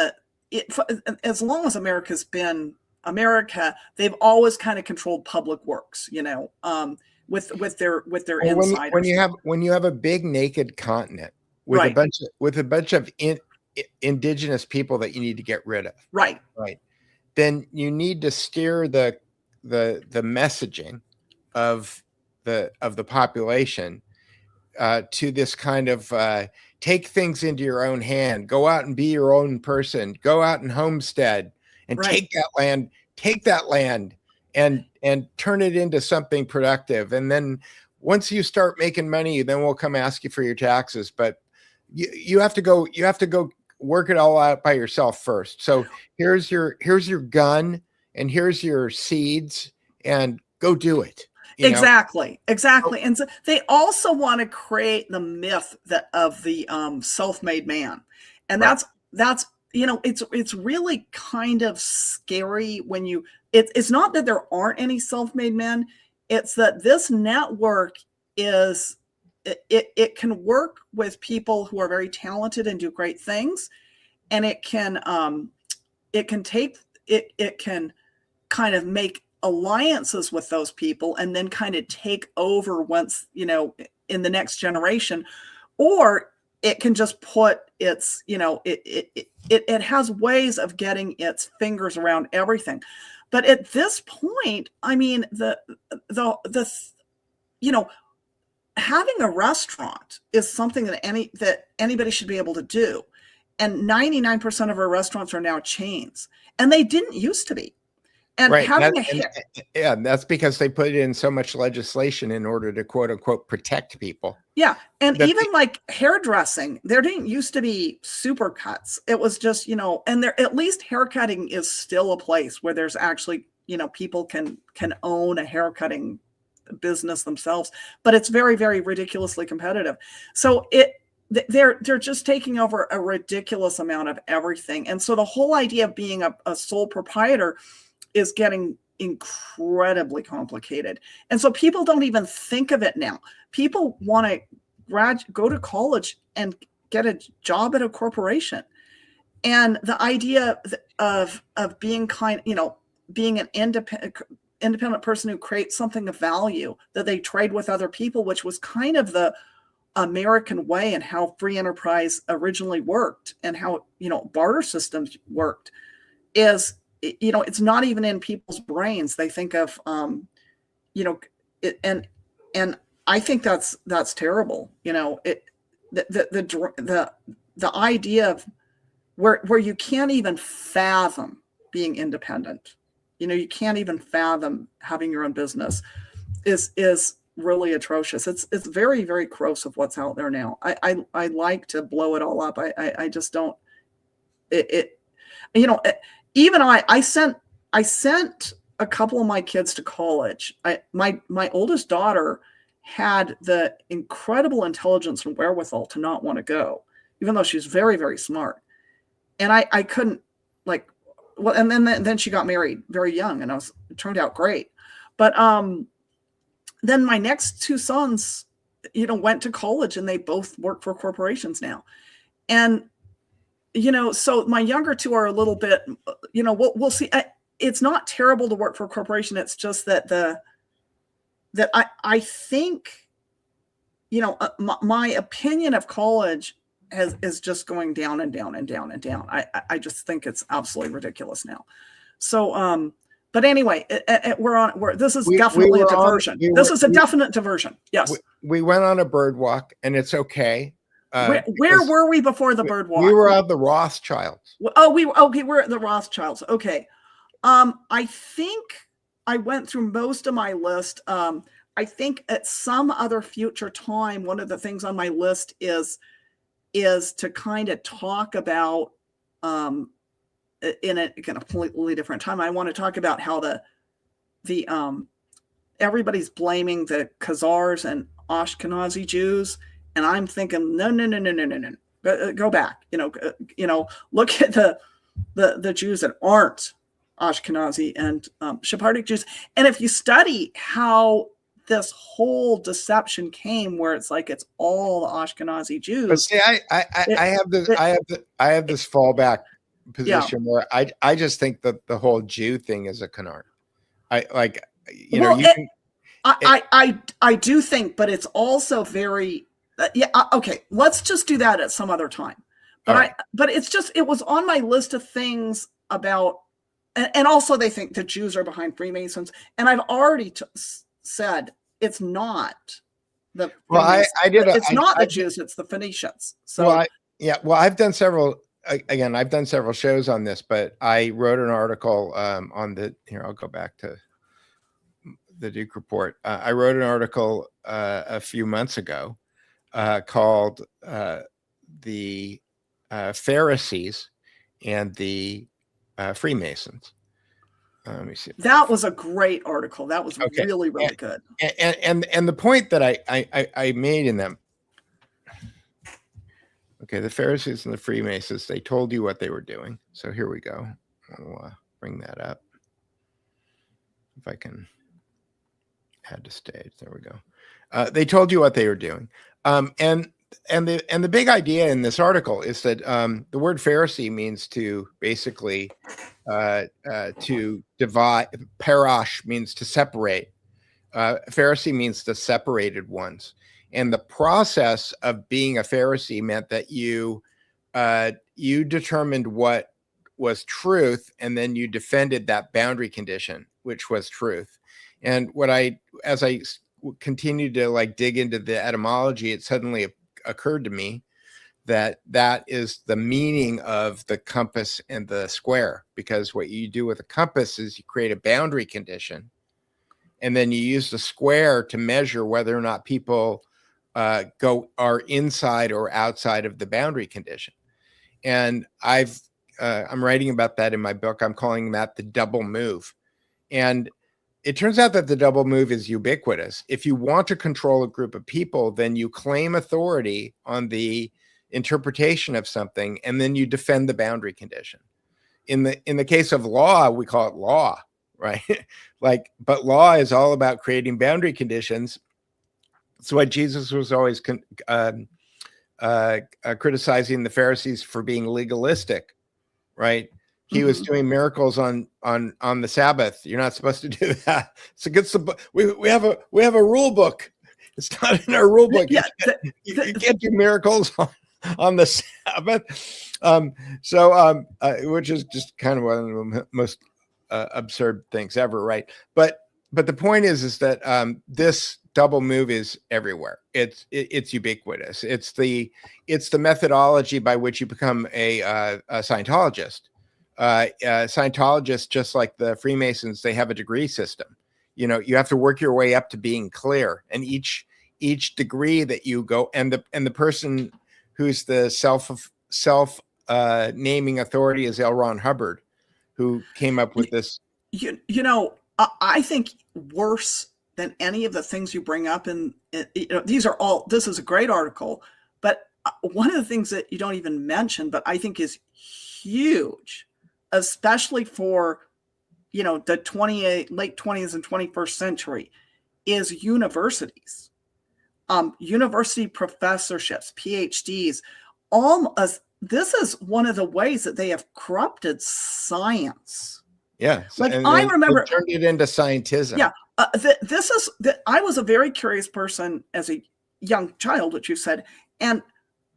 as long as America's been America, they've always kind of controlled public works, with their insiders. When you have a big naked continent with Right. a bunch of indigenous people that you need to get rid of. Right. Right. Then you need to steer the messaging of the population to this kind of take things into your own hand, go out and be your own person, go out and homestead and Right. take that land and turn it into something productive. And then once you start making money, then we'll come ask you for your taxes. But you have to go work it all out by yourself first. So here's your gun and here's your seeds and go do it. Exactly. And so they also want to create the myth of the self-made man. And Right. that's it's really kind of scary when it's not that there aren't any self-made men, it's that this network is it can work with people who are very talented and do great things, and it can kind of make alliances with those people and then kind of take over once, in the next generation, or it can just put its, it has ways of getting its fingers around everything. But at this point, I mean, having a restaurant is something that anybody should be able to do. And 99% of our restaurants are now chains, and they didn't used to be. And Right. having That's because they put in so much legislation in order to quote unquote protect people. Yeah. And That even like hairdressing, there didn't used to be supercuts. It was just, and there, at least haircutting is still a place where there's actually, people can own a haircutting business themselves, but it's very, very ridiculously competitive. So they're just taking over a ridiculous amount of everything. And so the whole idea of being a sole proprietor is getting incredibly complicated. And so people don't even think of it now. People want to go to college and get a job at a corporation. And the idea of being being an independent person who creates something of value that they trade with other people, which was kind of the American way and how free enterprise originally worked and how, barter systems worked, is, it's not even in people's brains. They think of, and I think that's terrible. The idea of where you can't even fathom being independent, you can't even fathom having your own business is really atrocious. It's very, very corrosive what's out there now. I like to blow it all up. I just don't, even I sent a couple of my kids to college. My oldest daughter had the incredible intelligence and wherewithal to not want to go, even though she's very, very smart. And I couldn't and then she got married very young, and it turned out great. But then my next two sons, went to college, and they both work for corporations now. And so my younger two are a little bit, we'll see. It's not terrible to work for a corporation. It's just that I think, my opinion of college is just going down and down and down and down. I just think it's absolutely ridiculous now. So, but anyway, this is definitely a diversion. This is a definite diversion. Yes. We went on a bird walk, and it's okay. Where were we before the bird walk? We were at the Rothschilds. We're at the Rothschilds. Okay. I think I went through most of my list. I think at some other future time, one of the things on my list is to kind of talk about, in a completely different time. I want to talk about how the everybody's blaming the Khazars and Ashkenazi Jews. And I'm thinking, no. Go back. Look at the Jews that aren't Ashkenazi and Sephardic Jews. And if you study how this whole deception came, where it's like it's all the Ashkenazi Jews. But see, I have this fallback position where I just think that the whole Jew thing is a canard. I do think, but it's also very. Okay, let's just do that at some other time. But All right. but it's just, it was on my list of things about, and also they think the Jews are behind Freemasons, and I've already said it's not the. Well, I did. It's not the Jews; it's the Phoenicians. So Well, I've done several. Again, I've done several shows on this, but I wrote an article on the. Here, I'll go back to the Duke Report. I wrote an article a few months ago called "The Pharisees and the Freemasons." Let me see. that was a great article. That was Okay. really good. And the point that I made in them. Okay, the Pharisees and the Freemasons, they told you what they were doing. So here we go. I'll bring that up. If I can add to stage, there we go. They told you what they were doing. And the big idea in this article is that the word Pharisee means to basically to divide. Parash means to separate. Pharisee means the separated ones. And the process of being a Pharisee meant that you determined what was truth, and then you defended that boundary condition, which was truth. And as I continued to like dig into the etymology, it suddenly occurred to me that is the meaning of the compass and the square, because what you do with a compass is you create a boundary condition, and then you use the square to measure whether or not people are inside or outside of the boundary condition. And I'm writing about that in my book. I'm calling that the double move. And it turns out that the double move is ubiquitous. If you want to control a group of people, then you claim authority on the interpretation of something, and then you defend the boundary condition. In the case of law, we call it law, right? But law is all about creating boundary conditions. That's why Jesus was always criticizing the Pharisees for being legalistic, right? He was doing miracles on the Sabbath. You're not supposed to do that. It's against the we have a rule book. It's not in our rule book. Yeah, you can't do miracles on the Sabbath. Which is just kind of one of the most absurd things ever, right? But the point is that this double move is everywhere. It's ubiquitous. It's the methodology by which you become a Scientologist. Scientologists, just like the Freemasons, they have a degree system. You know, you have to work your way up to being clear, and each degree that you go, and the person who's the self naming authority is L. Ron Hubbard, who came up with this. You know, I think worse than any of the things you bring up, and this is a great article, but one of the things that you don't even mention, but I think is huge, especially for, the late 20th and 21st century, is universities, university professorships, PhDs. This is one of the ways that they have corrupted science. Yeah, I remember turned it into scientism. Yeah, I was a very curious person as a young child, which you said, and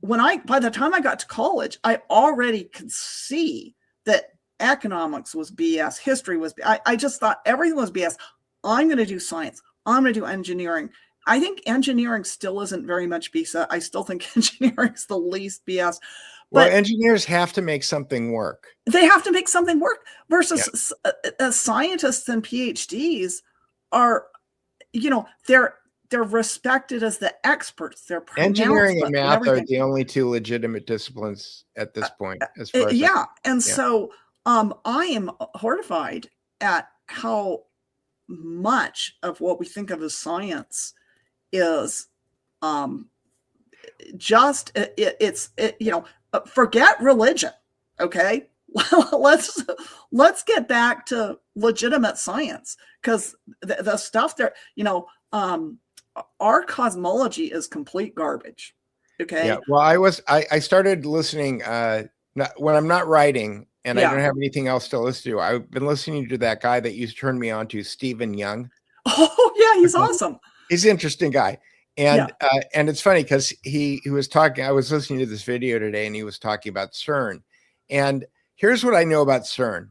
by the time I got to college, I already could see that economics was BS, history was. I just thought everything was BS. I'm going to do science. I'm going to do engineering. I think engineering still isn't very much BS. I still think engineering is the least BS. Well, engineers have to make something work. They have to make something work versus scientists and PhDs are, they're respected as the experts. They're engineering and math are the only two legitimate disciplines at this point. As far as so I am horrified at how much of what we think of as science is forget religion. Okay. Let's get back to legitimate science, because the stuff there, our cosmology is complete garbage. Okay. Yeah. Well, I started listening when I'm not writing and I don't have anything else to listen to. I've been listening to that guy that you turned me on to, Stephen Young. Oh yeah. He's awesome. He's an interesting guy. And it's funny because he was talking. I was listening to this video today, and he was talking about CERN. And here's what I know about CERN: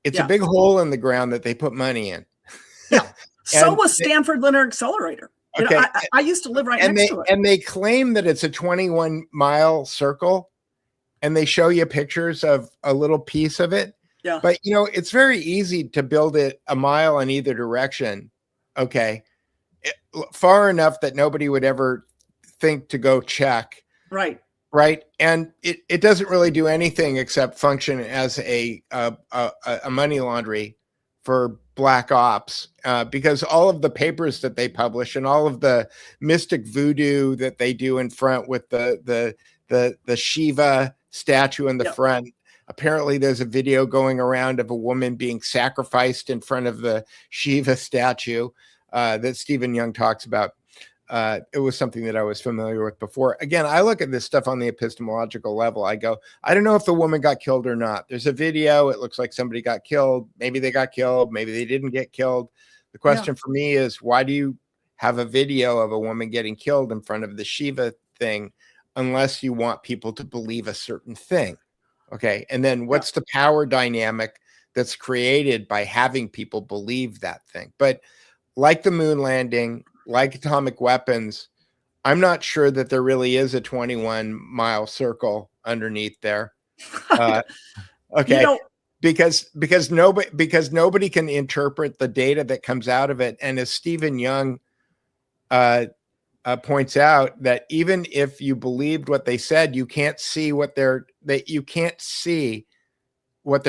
it's a big hole in the ground that they put money in. Yeah. So was Stanford Linear Accelerator. You know, I used to live right next to it. And they claim that it's a 21-mile circle, and they show you pictures of a little piece of it. Yeah. But you know, it's very easy to build it a mile in either direction. Okay. Far enough that nobody would ever think to go check. Right. Right. And it doesn't really do anything except function as a money laundry for black ops, because all of the papers that they publish and all of the mystic voodoo that they do in front with the Shiva statue in the front. Apparently there's a video going around of a woman being sacrificed in front of the Shiva statue that Stephen Young talks about. It was something that I was familiar with before. Again, I look at this stuff on the epistemological level. I go, I don't know if the woman got killed or not. There's a video. It looks like somebody got killed. Maybe they got killed. Maybe they didn't get killed. The question for me is, why do you have a video of a woman getting killed in front of the Shiva thing unless you want people to believe a certain thing? Okay. And then what's the power dynamic that's created by having people believe that thing? But like the moon landing, like atomic weapons, I'm not sure that there really is a 21-mile circle underneath there. Okay. You know, because nobody can interpret the data that comes out of it. And as Stephen Young points out, that even if you believed what they said, you can't see what their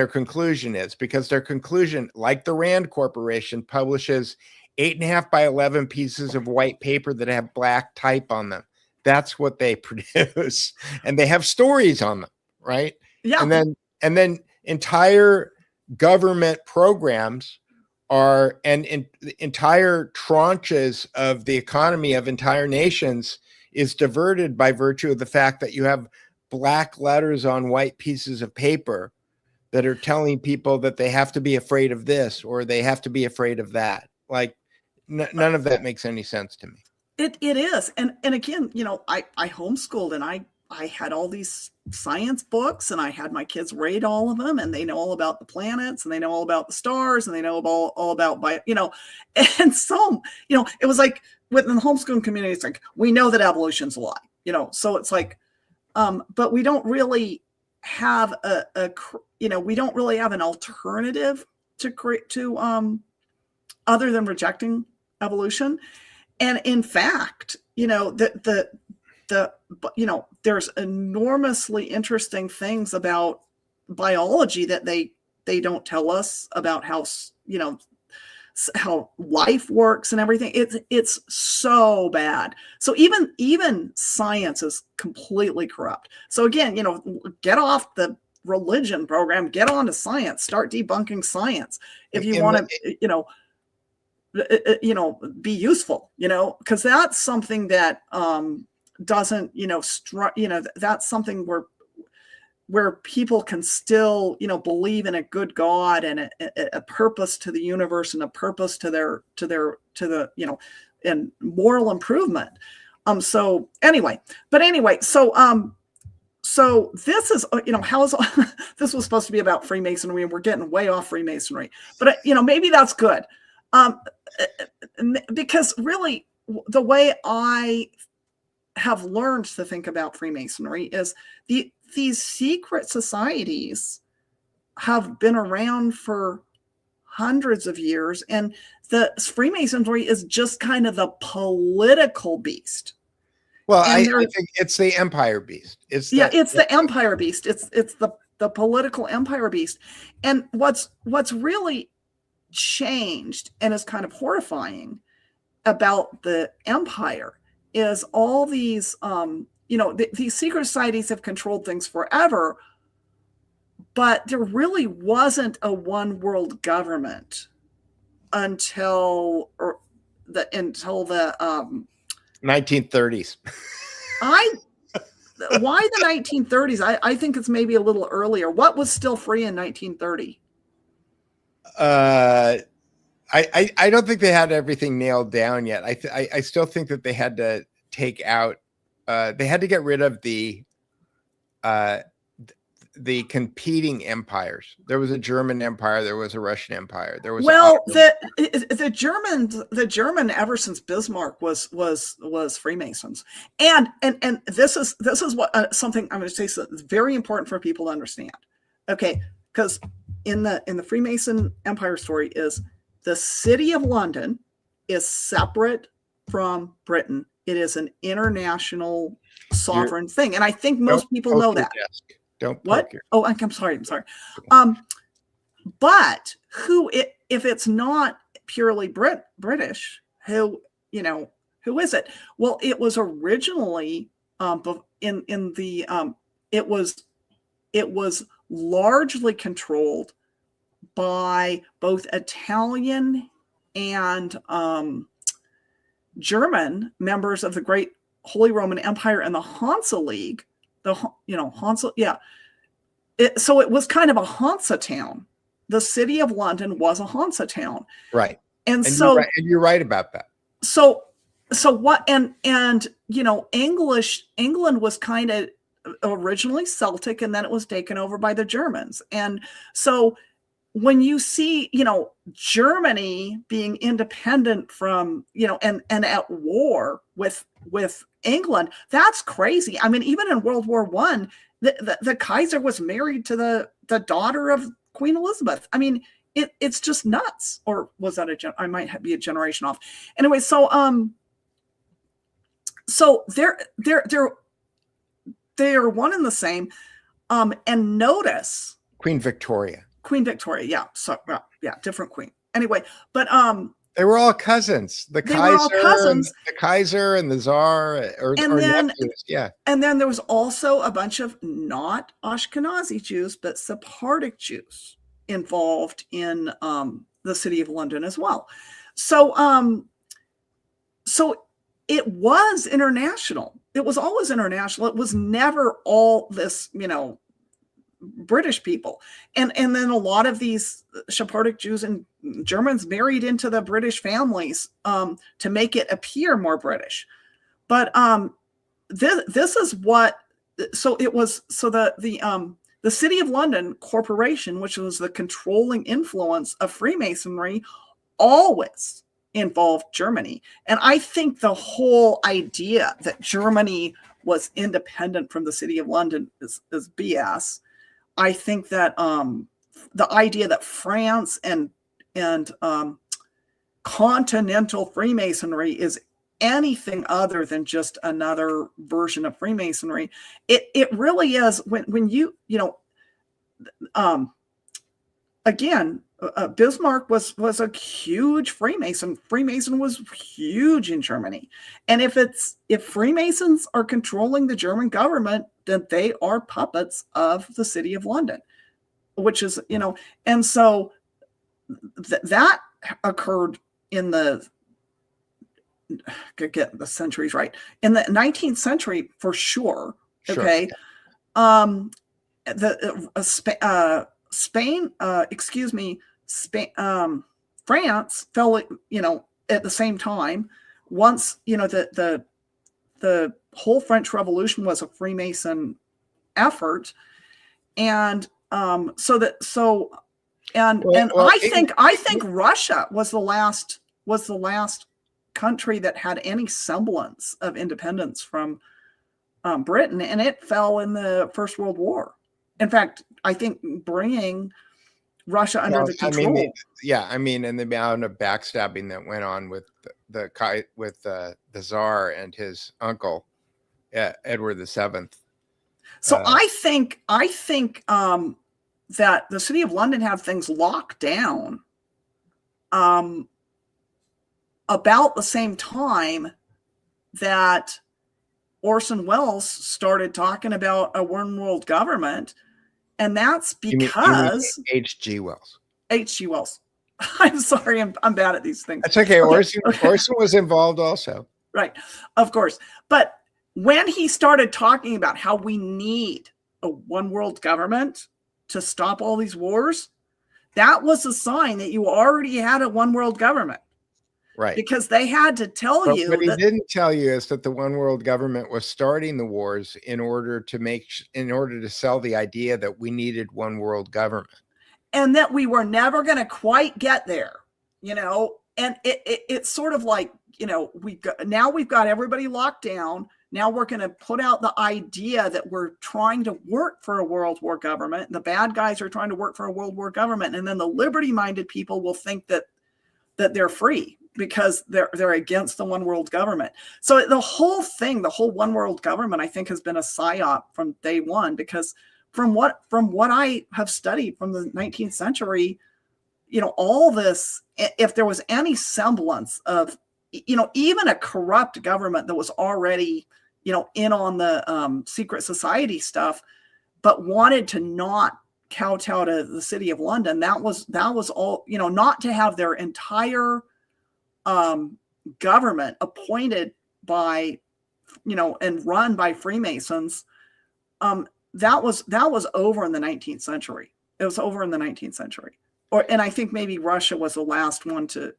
conclusion is, because their conclusion, like the Rand Corporation, publishes 8.5 by 11 pieces of white paper that have black type on them. That's what they produce, and they have stories on them, right? Yeah. And then entire government programs entire tranches of the economy of entire nations is diverted by virtue of the fact that you have black letters on white pieces of paper that are telling people that they have to be afraid of this or they have to be afraid of that. Like, none of that makes any sense to me. It is. And again, you know, I homeschooled, and I had all these science books, and I had my kids read all of them, and they know all about the planets, and they know all about the stars, and they know all about, you know, and so, you know, it was like within the homeschooling community, it's like, we know that evolution's a lie, you know, so it's like, but we don't really have we don't really have an alternative to other than rejecting evolution. And in fact, you know, there's enormously interesting things about biology that they don't tell us about, how, you know, how life works and everything. It's so bad. So even science is completely corrupt. So again, you know, get off the religion program, get on to science, start debunking science if you want to, be useful, you know, because that's something that doesn't, that's something where people can still, you know, believe in a good God and a purpose to the universe and a purpose to the, you know, and moral improvement. So this is, you know, this was supposed to be about Freemasonry, and we're getting way off Freemasonry, but you know, maybe that's good. Because really the way I have learned to think about Freemasonry is these secret societies have been around for hundreds of years, and the Freemasonry is just kind of the political beast. Well, I think it's the empire beast. It's the empire beast. It's the political empire beast. And what's really changed and is kind of horrifying about the empire is all these, these secret societies have controlled things forever, but there really wasn't a one world government until the 1930s. Why the 1930s? I think it's maybe a little earlier. What was still free in 1930? I don't think they had everything nailed down yet. I still think that they had to take out, they had to get rid of the competing empires. There was a German empire, there was a Russian empire, there was the German ever since Bismarck was Freemasons, and this is what something I'm going to say is very important for people to understand. Okay, because in the Freemason empire story is the city of London is separate from Britain. It is an international sovereign thing, and I think most people know that. Don't what? Your... Oh, I'm sorry. But if it's not purely British, who is it? Well, it was originally it was largely controlled by both Italian and German members of the Great Holy Roman Empire and the Hansa League. Hansa, yeah. So it was kind of a Hansa town. The city of London was a Hansa town, right? And you're right about that. So what? And England was kind of originally Celtic, and then it was taken over by the Germans. And so when you see, Germany being independent from, and at war with England, that's crazy. I mean, even in World War I, the Kaiser was married to the daughter of Queen Elizabeth. I mean, it's just nuts. Or was that I might be a generation off. Anyway, so they're one and the same. And notice Queen Victoria, yeah. So yeah, different queen. Anyway, but they were all cousins. The Kaiser and the Tsar, nephews. Yeah. And then there was also a bunch of not Ashkenazi Jews, but Sephardic Jews involved in the city of London as well. So it was international. It was always international. It was never all this, British people. And then a lot of these Sephardic Jews and Germans married into the British families to make it appear more British. But this is what, so it was, so the City of London Corporation, which was the controlling influence of Freemasonry, always involved Germany. And I think the whole idea that Germany was independent from the City of London is BS. I think that the idea that France and continental Freemasonry is anything other than just another version of Freemasonry, it really is. When again, Bismarck was a huge Freemason. Freemason was huge in Germany, and if Freemasons are controlling the German government, then they are puppets of the City of London, which is and so that occurred in the, get the centuries right, in the 19th century for sure. Okay, France fell, at the same time. Once, the whole French Revolution was a Freemason effort. And I think Russia was the last country that had any semblance of independence from Britain, and it fell in the First World War. In fact, I think bringing Russia under the control. And the amount of backstabbing that went on with the Tsar and his uncle, Edward VII. So I think that the City of London had things locked down about the same time that Orson Welles started talking about a one world government. And that's because H.G. Wells. H.G. Wells. I'm sorry, I'm bad at these things. That's okay. Orson was involved also. Right, of course. But when he started talking about how we need a one world government to stop all these wars, that was a sign that you already had a one world government. Right. Because they had to tell But you what he that, didn't tell you is that the one world government was starting the wars in order to sell the idea that we needed one world government. and that we were never going to quite get there, and it's sort of like, we've got everybody locked down. Now we're going to put out the idea that we're trying to work for a world war government. The bad guys are trying to work for a world war government. And then the liberty-minded people will think that they're free because they're against the one world government. So the whole thing, the whole one world government, I think has been a psyop from day one, because from what I have studied from the 19th century, all this, if there was any semblance of, even a corrupt government that was already, in on the secret society stuff, but wanted to not kowtow to the City of London, that was all, not to have their entire government appointed by, and run by Freemasons. That was over in the 19th century. It was over in the 19th century. And I think maybe Russia was the last one to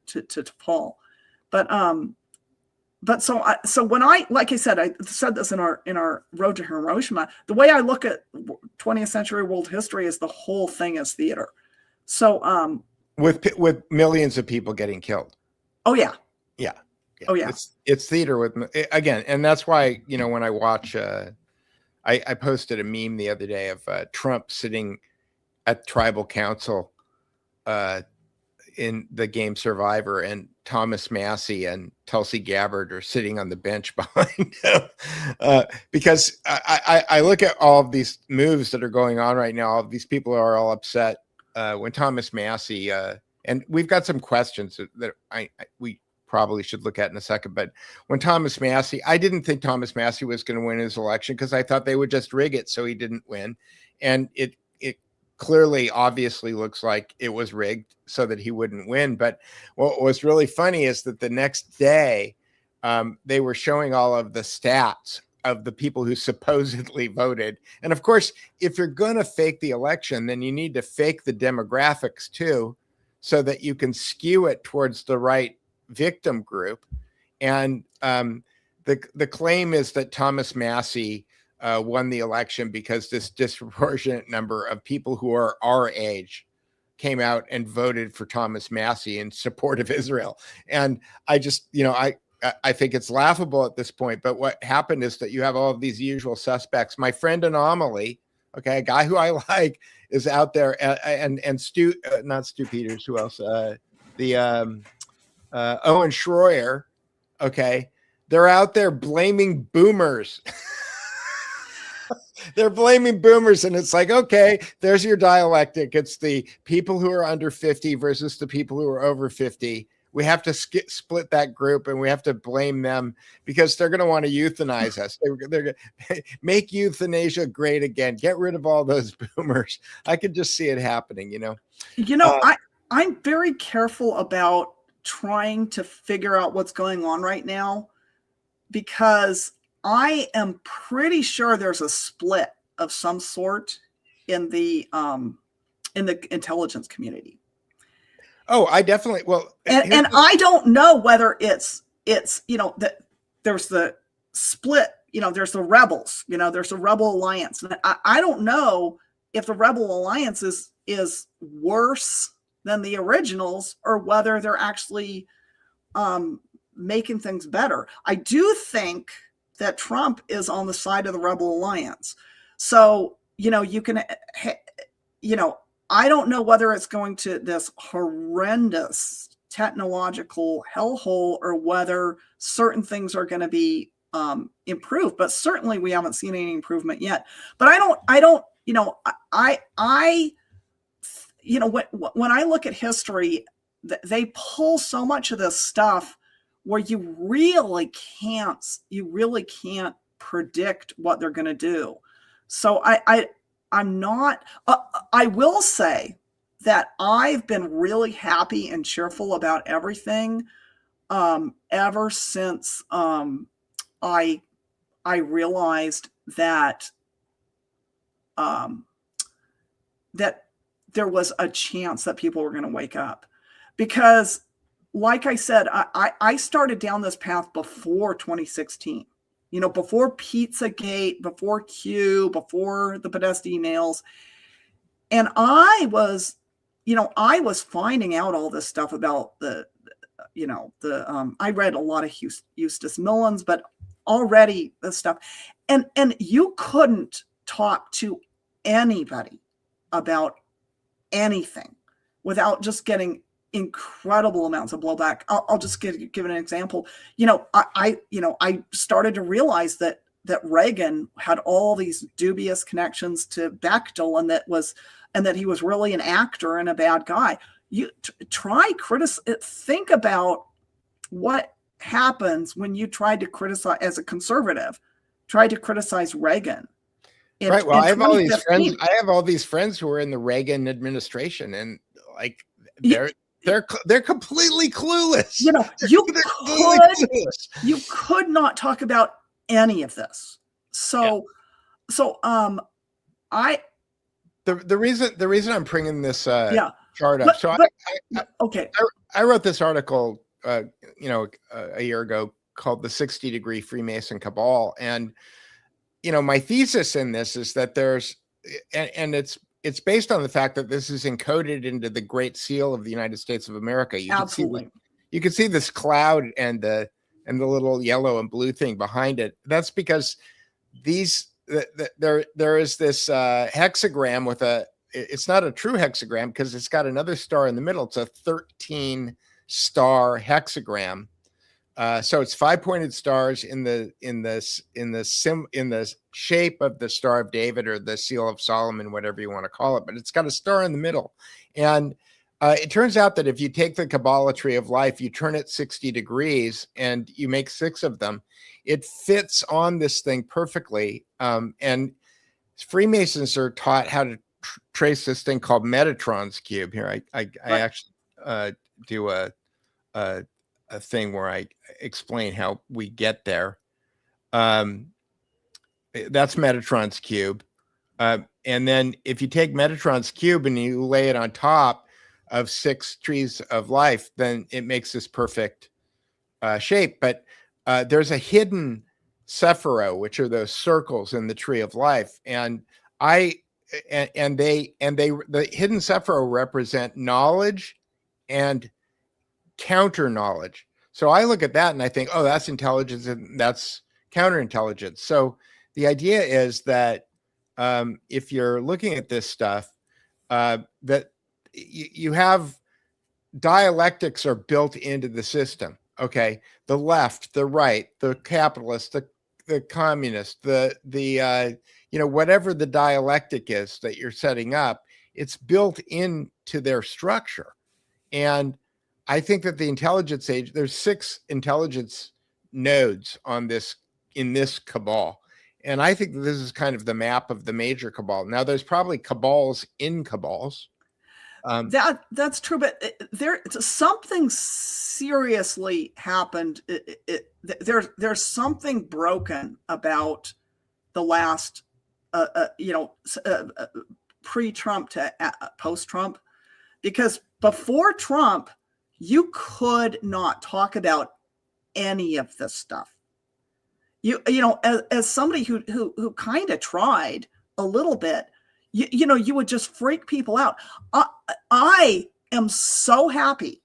fall. But so when like I said this in our Road to Hiroshima, the way I look at 20th century world history is the whole thing is theater. So with millions of people getting killed. Oh yeah. Yeah. Oh yeah. It's theater with, again, and that's why, when I watch, I posted a meme the other day of Trump sitting at tribal council in the game Survivor, and Thomas Massey and Tulsi Gabbard are sitting on the bench behind him. Because I look at all of these moves that are going on right now. All of these people are all upset when Thomas Massey, and we've got some questions that we probably should look at in a second. But when Thomas Massey, I didn't think Thomas Massey was going to win his election because I thought they would just rig it so he didn't win. And it clearly, obviously looks like it was rigged so that he wouldn't win. But what was really funny is that the next day they were showing all of the stats of the people who supposedly voted. And of course, if you're going to fake the election, then you need to fake the demographics too, so that you can skew it towards the right victim group. And the claim is that Thomas Massey won the election because this disproportionate number of people who are our age came out and voted for Thomas Massey in support of Israel. And I just, I think it's laughable at this point. But what happened is that you have all of these usual suspects. My friend Anomaly, okay, a guy who I like, is out there, and Stu, not Stu Peters, who else? Owen Schroyer, okay, they're out there blaming boomers. They're blaming boomers, and it's like, okay, there's your dialectic. It's the people who are under 50 versus the people who are over 50. We have to split that group, and we have to blame them because they're going to want to euthanize us. They're going to make euthanasia great again. Get rid of all those boomers. I could just see it happening, I'm very careful about trying to figure out what's going on right now, because I am pretty sure there's a split of some sort in the intelligence community. Oh, I definitely, and I don't know whether it's that there's the split, there's the rebels, there's the Rebel Alliance. And I don't know if the Rebel Alliance is worse than the originals, or whether they're actually making things better. I do think that Trump is on the side of the Rebel Alliance. So, you can, I don't know whether it's going to this horrendous technological hellhole, or whether certain things are going to be improved, but certainly we haven't seen any improvement yet. But when I look at history, they pull so much of this stuff where you really can't predict what they're going to do. So I'm not, I will say that I've been really happy and cheerful about everything ever since I realized that that there was a chance that people were going to wake up. Because, like I said, I started down this path before 2016. You know, before Pizzagate, before Q, before the Podesta emails. And I was finding out all this stuff about I read a lot of Eustace Millins, but already this stuff. And you couldn't talk to anybody about anything without just getting incredible amounts of blowback. I'll just give an example. I started to realize that Reagan had all these dubious connections to Bechtel, and that he was really an actor and a bad guy. You think about what happens when you tried to criticize, as a conservative, tried to criticize Reagan. Right. Well, I have all these friends. I have all these friends who were in the Reagan administration, and like they're completely clueless. You could not talk about any of this. The reason I'm bringing this chart up. I wrote this article, a year ago called "The 60-Degree Freemason Cabal," and my thesis in this is that it's based on the fact that this is encoded into the Great Seal of the United States of America. Absolutely. You can see this cloud and the little yellow and blue thing behind it. That's because there is this hexagram with it's not a true hexagram because it's got another star in the middle. It's a 13-star hexagram. So it's 5-pointed stars in the shape of the Star of David or the Seal of Solomon, whatever you want to call it. But it's got a star in the middle, and it turns out that if you take the Kabbalah tree of life, you turn it 60 degrees, and you make 6 of them, it fits on this thing perfectly. And Freemasons are taught how to trace this thing called Metatron's cube. Here, I actually do a thing where I explain how we get there. That's Metatron's cube. And then if you take Metatron's cube and you lay it on top of 6 trees of life, then it makes this perfect shape. But there's a hidden Sephiro, which are those circles in the tree of life. And the hidden Sephiro represent knowledge and counter knowledge. So I look at that and I think, oh, that's intelligence and that's counterintelligence. So the idea is that if you're looking at this stuff, that you have dialectics are built into the system. Okay, the left, the right, the capitalist, the communist, the whatever the dialectic is that you're setting up, it's built into their structure. And I think that the intelligence age, there's 6 intelligence nodes in this cabal. And I think that this is kind of the map of the major cabal. Now, there's probably cabals in cabals. That's true, but something seriously happened. There's something broken about the last, pre-Trump to post-Trump, because before Trump, you could not talk about any of this stuff. As somebody who kind of tried a little bit, you would just freak people out. I am so happy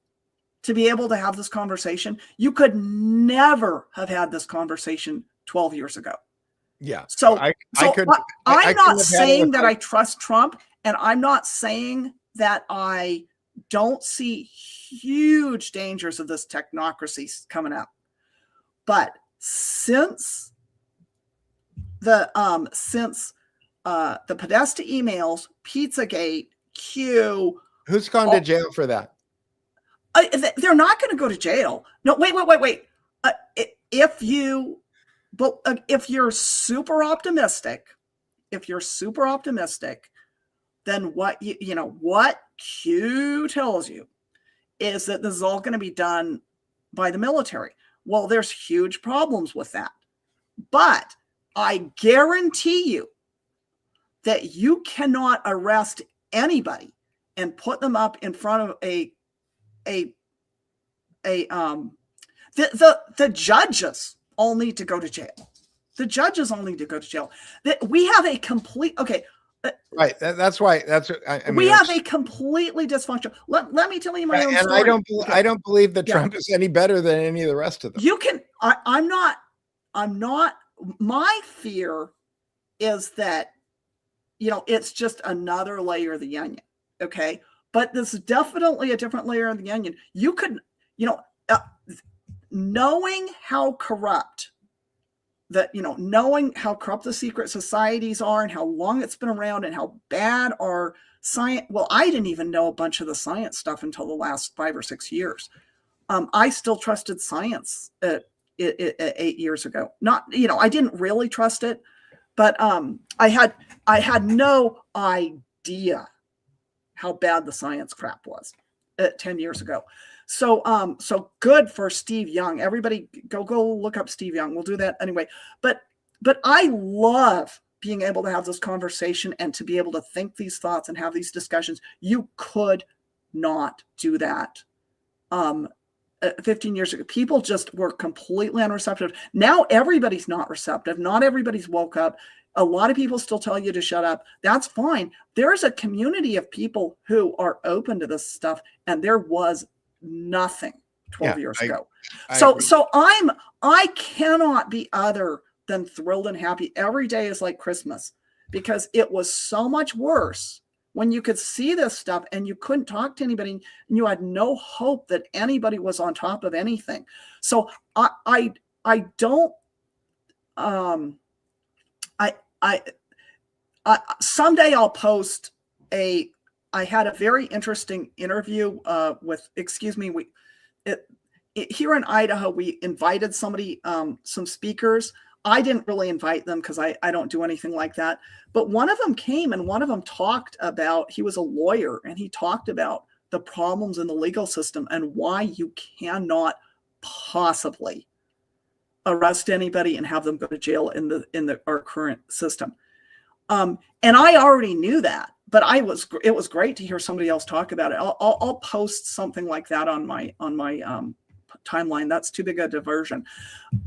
to be able to have this conversation. You could never have had this conversation 12 years ago. Yeah. So I'm not saying that I trust Trump, and I'm not saying that I don't see huge dangers of this technocracy coming up. But since the Podesta emails, Pizzagate, Q. Who's gone to jail for that? They're not going to go to jail. No, wait. If you're super optimistic, then what what Q tells you is that this is all going to be done by the military. Well, there's huge problems with that. But I guarantee you that you cannot arrest anybody and put them up in front of the judges all need to go to jail. The judges all need to go to jail. That we have a complete Right. That's why. We have a completely dysfunctional. Let me tell you my own and story. I don't believe that Trump is any better than any of the rest of them. You can. I'm not. My fear is that, it's just another layer of the onion. Okay, but this is definitely a different layer of the onion. You could, knowing how corrupt knowing how corrupt the secret societies are and how long it's been around and how bad our science. Well, I didn't even know a bunch of the science stuff until the last 5 or 6 years. I still trusted science 8 years ago. Not, I didn't really trust it, but I had no idea how bad the science crap was 10 years ago. So good for Steve Young. Everybody go look up Steve Young. We'll do that anyway. But I love being able to have this conversation and to be able to think these thoughts and have these discussions. You could not do that 15 years ago. People just were completely unreceptive. Now everybody's not receptive. Not everybody's woke up. A lot of people still tell you to shut up. That's fine. There's a community of people who are open to this stuff, and there was nothing 12 years ago. So I cannot be other than thrilled and happy. Every day is like Christmas, because it was so much worse when you could see this stuff and you couldn't talk to anybody and you had no hope that anybody was on top of anything. So I don't someday I'll post I had a very interesting interview with, here in Idaho, we invited somebody, some speakers. I didn't really invite them because I don't do anything like that. But one of them came and one of them talked about, he was a lawyer, and he talked about the problems in the legal system and why you cannot possibly arrest anybody and have them go to jail in our current system. And I already knew that. But it was great to hear somebody else talk about it. I'll post something like that on my timeline. That's too big a diversion.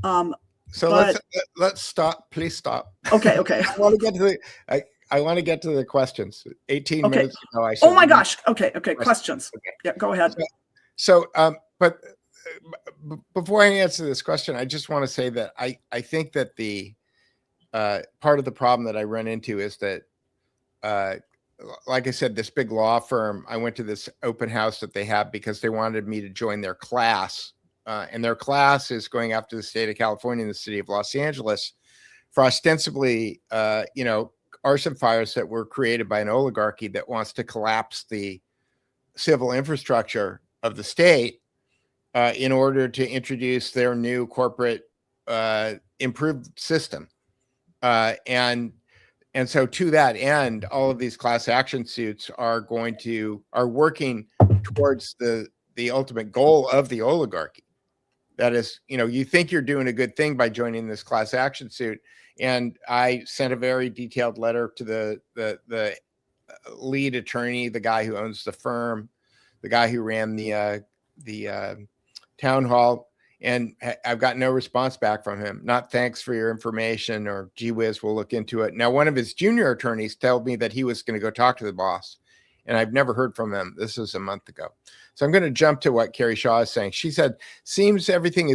Let's stop. Please stop. Okay. I want to get to the questions. 18 minutes ago, I said. Oh my gosh. Okay. Questions. Okay. Yeah, go ahead. But before I answer this question, I just want to say that I think that the part of the problem that I run into is that. Like I said, this big law firm, I went to this open house that they have because they wanted me to join their class. And their class is going after the state of California and the city of Los Angeles for ostensibly, arson fires that were created by an oligarchy that wants to collapse the civil infrastructure of the state in order to introduce their new corporate improved system. And so to that end, all of these class action suits are working towards the ultimate goal of the oligarchy. That is, you think you're doing a good thing by joining this class action suit. And I sent a very detailed letter to the lead attorney, the guy who owns the firm, the guy who ran the town hall. And I've got no response back from him. Not thanks for your information or gee whiz, we'll look into it. Now, one of his junior attorneys told me that he was going to go talk to the boss, and I've never heard from him. This was a month ago. So I'm going to jump to what Carrie Shaw is saying. She said, seems everything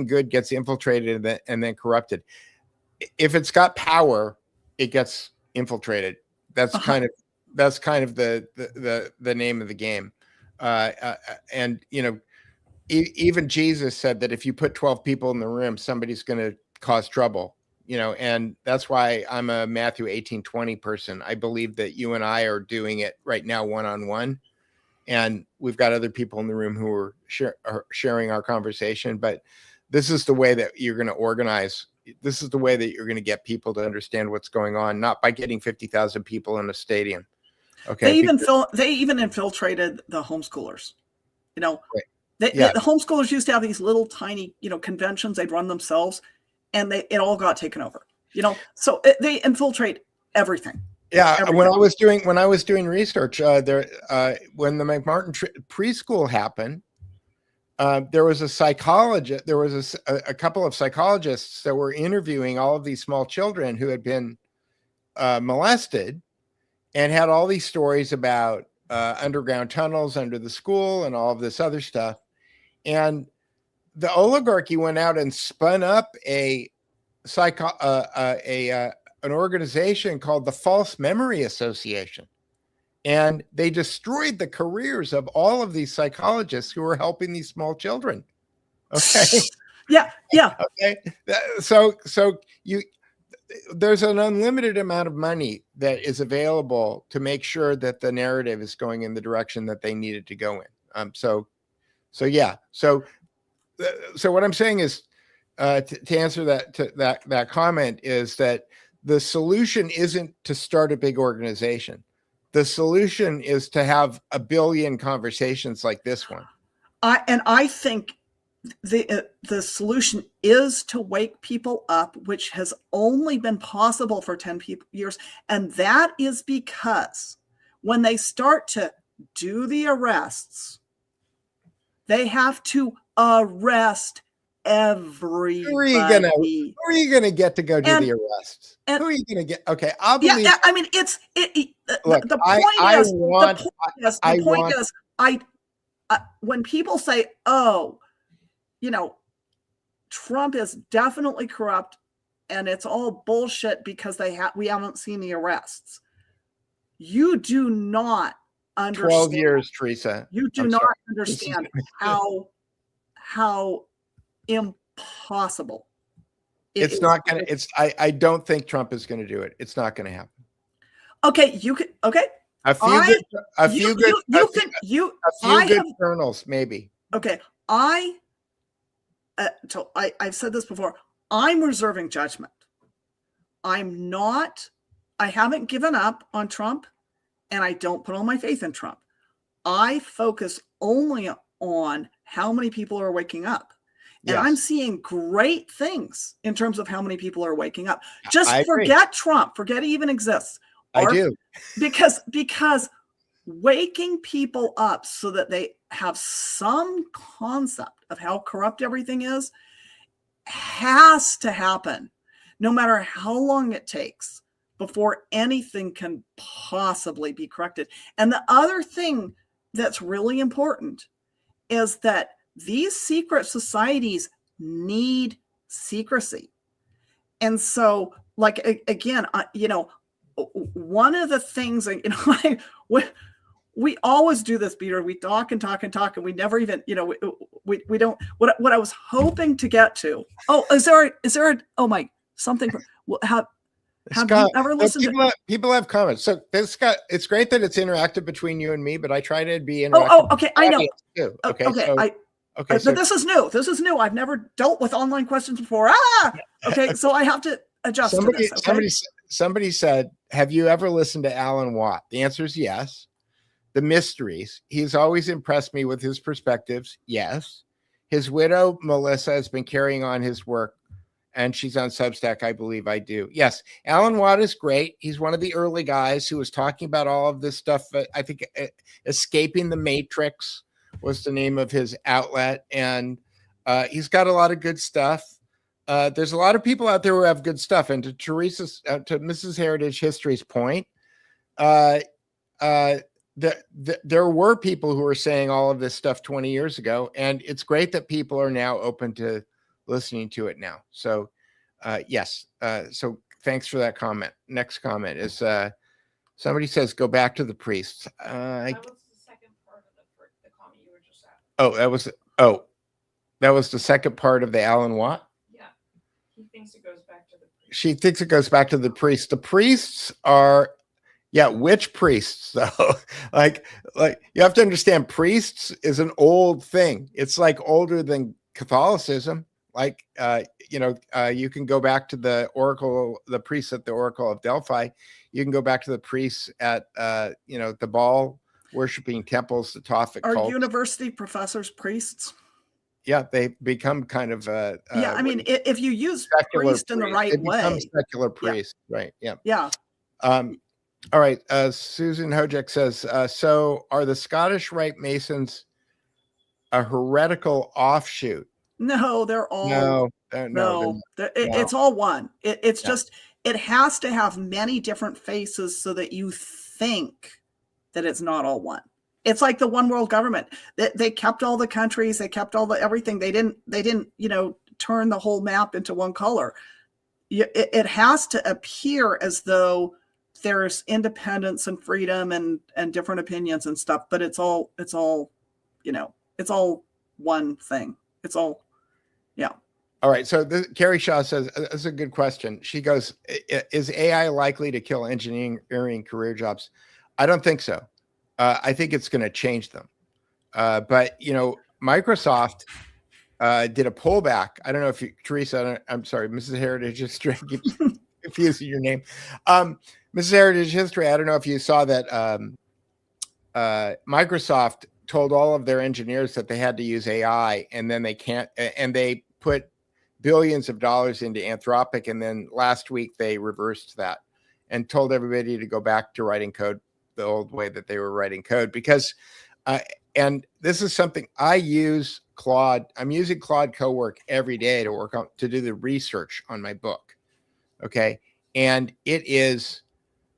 good gets infiltrated and then corrupted. If it's got power, it gets infiltrated. That's kind of the name of the game. And even Jesus said that if you put 12 people in the room, somebody's going to cause trouble, and that's why I'm a Matthew 18:20 person. I believe that you and I are doing it right now, one-on-one, and we've got other people in the room who are sharing our conversation. But this is the way that you're going to organize. This is the way that you're going to get people to understand what's going on, not by getting 50,000 people in a stadium. Okay. They even infiltrated the homeschoolers, Right. The homeschoolers used to have these little tiny, conventions. They'd run themselves, and it all got taken over. So they infiltrate everything. Yeah, everything. when I was doing research, when the McMartin preschool happened, there was a psychologist. There was a couple of psychologists that were interviewing all of these small children who had been molested, and had all these stories about underground tunnels under the school and all of this other stuff. And the oligarchy went out and spun up an organization called the False Memory Association. And they destroyed the careers of all of these psychologists who were helping these small children. Okay. Yeah. Okay. There's an unlimited amount of money that is available to make sure that the narrative is going in the direction that they need it to go in. So what I'm saying is, to answer that comment, is that the solution isn't to start a big organization. The solution is to have a billion conversations like this one. I think the solution is to wake people up, which has only been possible for 10 years. And that is because when they start to do the arrests, they have to arrest everybody. Who are you gonna get to go do the arrests? Who are you gonna get? Okay, I'll believe. Yeah. I mean, the point is, when people say, "Oh, Trump is definitely corrupt," and it's all bullshit because we haven't seen the arrests. You do not understand. 12 years, Teresa. You do not understand how impossible it's not going to. I don't think Trump is going to do it. It's not going to happen. Okay, you could. Okay, a few good journals, maybe. Okay, I've said this before. I'm reserving judgment. I haven't given up on Trump, and I don't put all my faith in Trump. I focus only on how many people are waking up. And yes. I'm seeing great things in terms of how many people are waking up. Just forget Trump. Forget he even exists. I do. Because waking people up so that they have some concept of how corrupt everything is has to happen, no matter how long it takes before anything can possibly be corrected. And the other thing that's really important is that these secret societies need secrecy. And so, like, again, one of the things, we always do this, Peter. We talk and talk and talk, and we never even, we don't. What I was hoping to get to. Oh, is there something? Have you ever listened to people have comments? So it's great that it's interactive between you and me, but I try to be interactive. Okay, I know. Too. Okay, but this is new. This is new. I've never dealt with online questions before. Okay, so I have to adjust to this. Okay? Somebody said, "Have you ever listened to Alan Watt?" The answer is yes. The mysteries. He's always impressed me with his perspectives. Yes. His widow, Melissa, has been carrying on his work, and she's on Substack, I believe. I do. Yes. Alan Watt is great. He's one of the early guys who was talking about all of this stuff. I think Escaping the Matrix was the name of his outlet. And he's got a lot of good stuff. There's a lot of people out there who have good stuff. And to Mrs. Heritage History's point, there were people who were saying all of this stuff 20 years ago. And it's great that people are now open to listening to it now. So yes. So thanks for that comment. Next comment is somebody says, go back to the priests. That was the second part of the comment you were just at. That was the second part of the Alan Watt? Yeah. He thinks it goes back to the priests. She thinks it goes back to the priests. The priests are, which priests though? like you have to understand, priests is an old thing. It's like older than Catholicism. You can go back to the priests at the Oracle of Delphi. You can go back to the priests at, the Baal worshiping temples, the Tophic cult. Are cults. University professors priests? Yeah, they become kind of if you use priest in the right way, secular priests, right? Yeah. Yeah. All right. Susan Hojek says, so are the Scottish Rite Masons a heretical offshoot? No, they're all No, no, no. no. It's all one. It's Yeah. just it has to have many different faces so that you think that it's not all one. It's like the one world government. They kept all the countries, they kept all the everything. They didn't, turn the whole map into one color. It has to appear as though there's independence and freedom and different opinions and stuff, but it's all it's all one thing. It's all, yeah. All right. So Carrie Shaw says, that's a good question. She goes, is AI likely to kill engineering career jobs? I don't think so. I think it's going to change them. But, Microsoft did a pullback. I don't know if you, Teresa, I'm sorry, Mrs. Heritage History, I keep confusing your name. Mrs. Heritage History, I don't know if you saw that Microsoft told all of their engineers that they had to use AI, and then they can't, and they put billions of dollars into Anthropic, and then last week they reversed that and told everybody to go back to writing code the old way that they were writing code. Because and this is something I use Claude. I'm using Claude Cowork every day to work on, to do the research on my book. Okay. And it is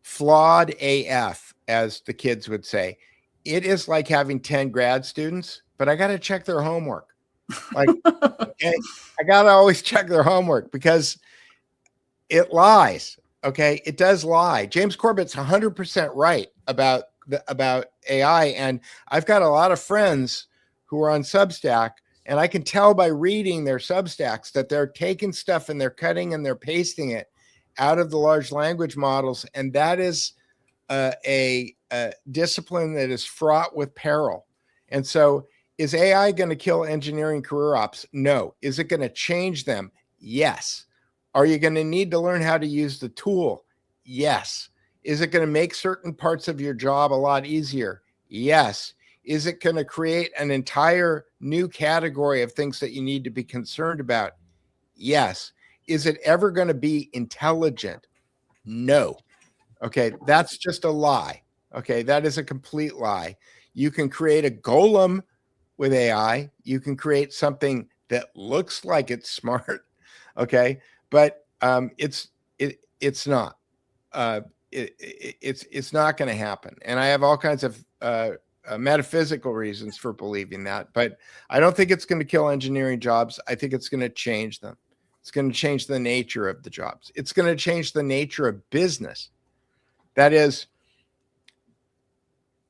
flawed AF, as the kids would say. It is like having 10 grad students, but I got to check their homework. Like, okay, I got to always check their homework because it lies. Okay. It does lie. James Corbett's 100% right about AI. And I've got a lot of friends who are on Substack, and I can tell by reading their Substacks that they're taking stuff and they're cutting and they're pasting it out of the large language models. And that is a discipline that is fraught with peril. And so is AI going to kill engineering career ops? No. Is it going to change them? Yes. Are you going to need to learn how to use the tool? Yes. Is it going to make certain parts of your job a lot easier? Yes. Is it going to create an entire new category of things that you need to be concerned about? Yes. Is it ever going to be intelligent? No. Okay. That's just a lie. Okay. That is a complete lie. You can create a golem with AI. You can create something that looks like it's smart. Okay. But it's not. It's not going to happen. And I have all kinds of metaphysical reasons for believing that, but I don't think it's going to kill engineering jobs. I think it's going to change them. It's going to change the nature of the jobs. It's going to change the nature of business. That is,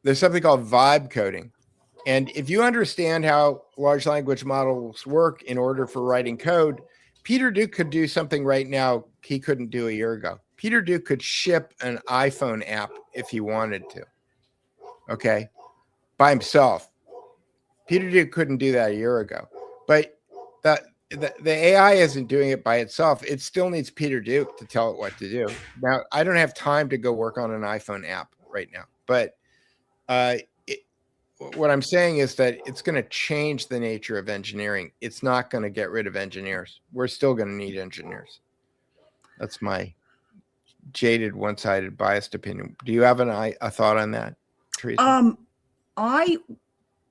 there's something called vibe coding. And if you understand how large language models work in order for writing code, Peter Duke could do something right now he couldn't do a year ago. Peter Duke could ship an iPhone app if he wanted to. Okay. By himself. Peter Duke couldn't do that a year ago. But the AI isn't doing it by itself. It still needs Peter Duke to tell it what to do. Now, I don't have time to go work on an iPhone app right now. But what I'm saying is that it's going to change the nature of engineering. It's not going to get rid of engineers. We're still going to need engineers. That's my jaded, one-sided, biased opinion. Do you have a thought on that, Teresa? I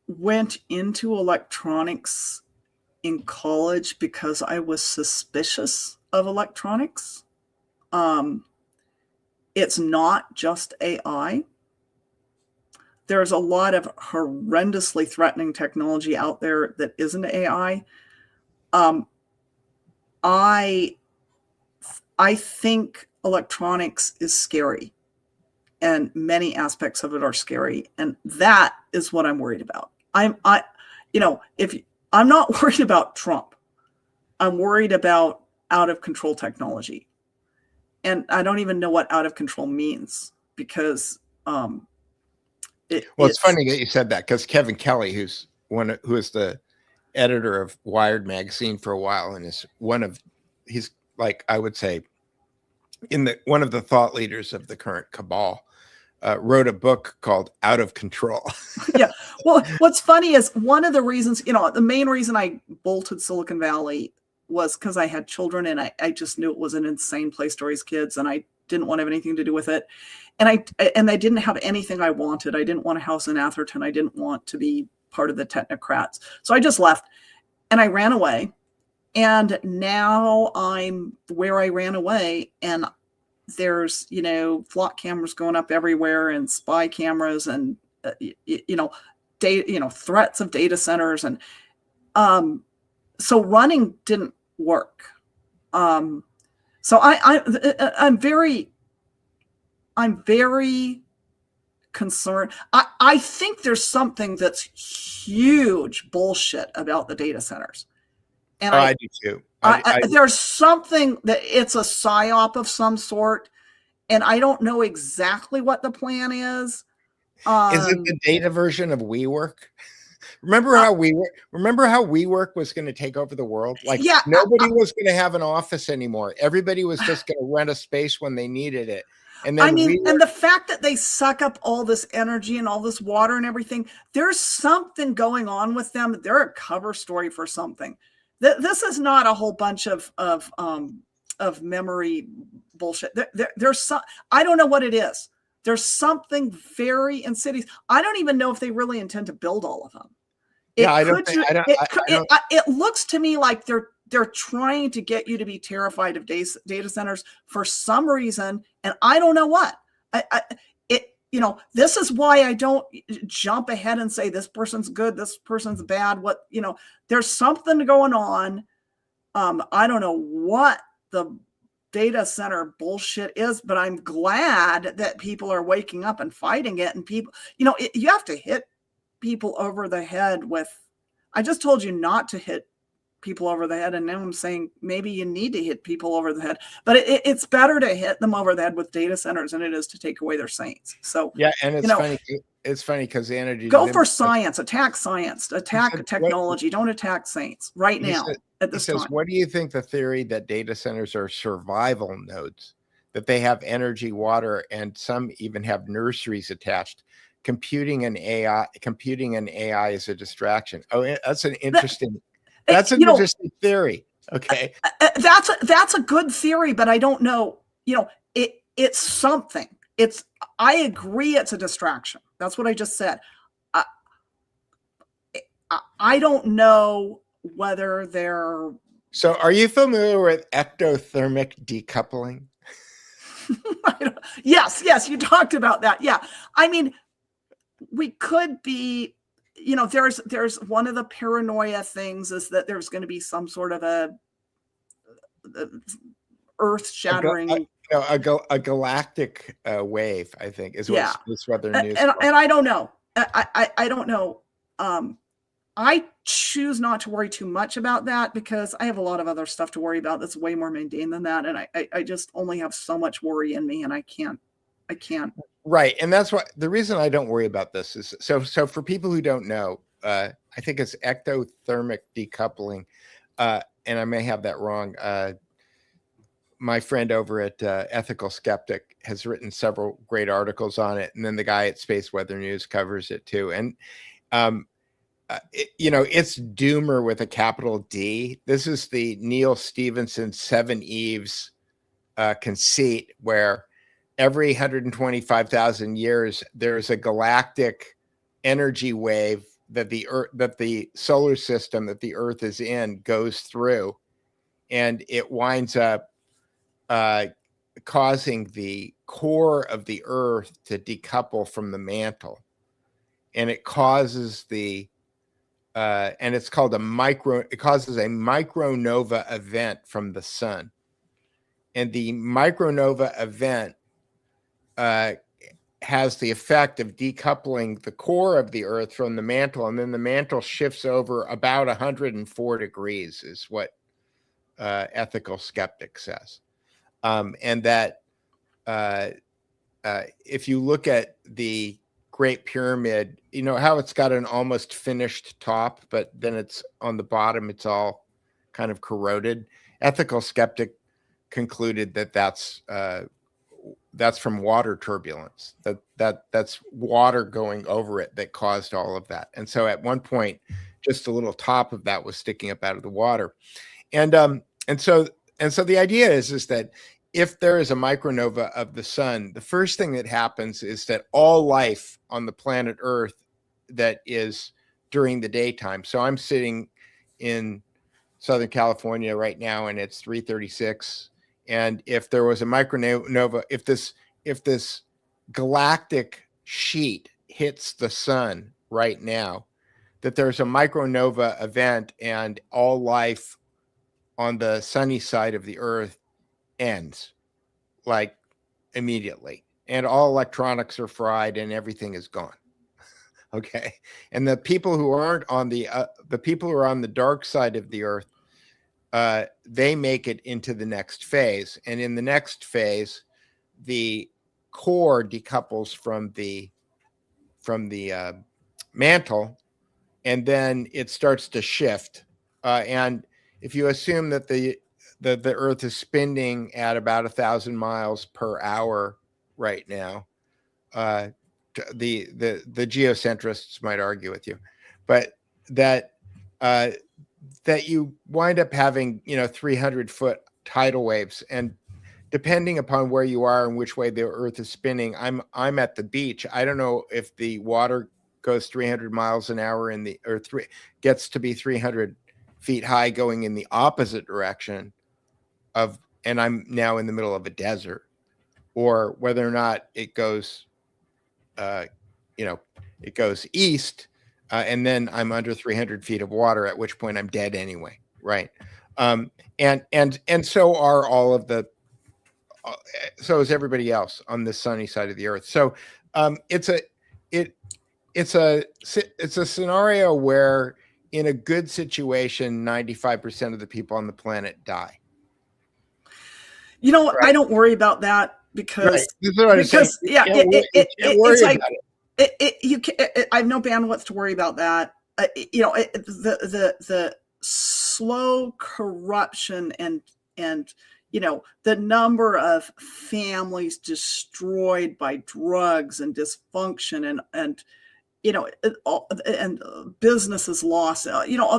went into electronics in college because I was suspicious of electronics. It's not just AI. There's a lot of horrendously threatening technology out there that isn't AI. I think electronics is scary, and many aspects of it are scary, and that is what I'm worried about. I'm not worried about Trump. I'm worried about out of control technology, and I don't even know what out of control means because it's funny that you said that, because Kevin Kelly, who is the editor of Wired magazine for a while, and he's like, I would say, one of the thought leaders of the current cabal, wrote a book called Out of Control. Yeah. Well, what's funny is one of the reasons, the main reason I bolted Silicon Valley was because I had children, and I just knew it was an insane place to raise kids. And I didn't want to have anything to do with it. And I didn't have anything I wanted. I didn't want a house in Atherton. I didn't want to be part of the technocrats. So I just left and I ran away. And now I'm where I ran away, and there's, flock cameras going up everywhere and spy cameras and, threats of data centers. And so running didn't work. So I'm very concerned. I think there's something that's huge bullshit about the data centers. And I do too. There's something that it's a psyop of some sort, and I don't know exactly what the plan is. Is it the data version of WeWork? Remember how WeWork was going to take over the world? Like, nobody was going to have an office anymore. Everybody was just going to rent a space when they needed it. And then and the fact that they suck up all this energy and all this water and everything, there's something going on with them. They're a cover story for something. This is not a whole bunch of memory bullshit. There's some, I don't know what it is. There's something very insidious. I don't even know if they really intend to build all of them. It looks to me like they're trying to get you to be terrified of data centers for some reason, and I don't know what. This is why I don't jump ahead and say this person's good, this person's bad. There's something going on. I don't know what the data center bullshit is, but I'm glad that people are waking up and fighting it. And people, you have to hit people over the head with, I just told you not to hit people over the head, and now I'm saying maybe you need to hit people over the head, but it's better to hit them over the head with data centers than it is to take away their saints. So yeah, and it's funny because the energy science, attack technology, don't attack saints right now at this time. What do you think the theory that data centers are survival nodes, that they have energy, water, and some even have nurseries attached? Computing and AI is a distraction. Oh, that's an interesting. That's an interesting theory. Okay. That's a good theory, but I don't know, it's something. I agree it's a distraction. That's what I just said. I don't know whether they're. So are you familiar with ectothermic decoupling? Yes, you talked about that. Yeah. I mean, we could be, there's one of the paranoia things is that there's going to be some sort of a earth shattering, a galactic wave, I think is what their news. And I don't know. I don't know. I choose not to worry too much about that because I have a lot of other stuff to worry about that's way more mundane than that. And I just only have so much worry in me, and I can't. Right. And that's why the reason I don't worry about this is so for people who don't know, I think it's ectothermic decoupling. And I may have that wrong. My friend over at Ethical Skeptic has written several great articles on it. And then the guy at Space Weather News covers it too. And, it's Doomer with a capital D. This is the Neil Stephenson Seven Eves conceit, where every 125,000 years, there's a galactic energy wave that the solar system that the Earth is in goes through, and it winds up causing the core of the Earth to decouple from the mantle, and it causes and it's called it causes a micronova event from the sun, and the micronova event has the effect of decoupling the core of the Earth from the mantle, and then the mantle shifts over about 104 degrees is what Ethical Skeptic says. And that if you look at the Great Pyramid, how it's got an almost finished top, but then it's on the bottom, it's all kind of corroded. Ethical Skeptic concluded that that's from water turbulence, that's water going over it that caused all of that. And so at one point, just a little top of that was sticking up out of the water. And so the idea is that if there is a micronova of the sun, the first thing that happens is that all life on the planet Earth that is during the daytime. So I'm sitting in Southern California right now, and it's 3:36. And if there was a micronova, if this galactic sheet hits the sun right now, that there's a micronova event, and all life on the sunny side of the Earth ends like immediately, and all electronics are fried and everything is gone. Okay. And the people who aren't on the people who are on the dark side of the Earth, they make it into the next phase. And in the next phase, the core decouples from the mantle, and then it starts to shift. And if you assume that the Earth is spinning at about 1,000 miles per hour right now, the geocentrists might argue with you, but that you wind up having 300-foot tidal waves, and depending upon where you are and which way the Earth is spinning, I'm at the beach. I don't know if the water goes 300 miles an hour gets to be 300 feet high going in the opposite direction and I'm now in the middle of a desert, or whether or not it goes, it goes east, and then I'm under 300 feet of water, at which point I'm dead anyway, right? And so are all of the, so is everybody else on the sunny side of the Earth. So it's a scenario where, in a good situation, 95% of the people on the planet die. Right. I don't worry about that because yeah, it's like I have no bandwidth to worry about that. The slow corruption and the number of families destroyed by drugs and dysfunction and businesses lost.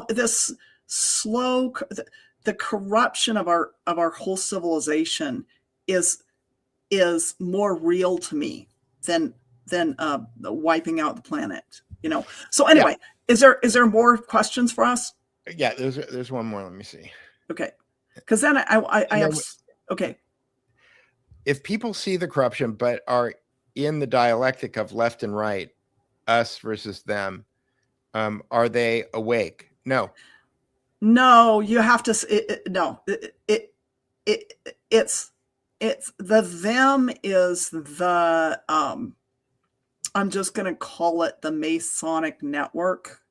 This slow, the corruption of our whole civilization is more real to me than wiping out the planet. So anyway, yeah. Is there more questions for us? Yeah, there's one more. Let me see. Okay, because then I have. Okay. If people see the corruption but are in the dialectic of left and right, us versus them, are they awake? No. No, you have to. No, it's the them is the. I'm just going to call it the Masonic network.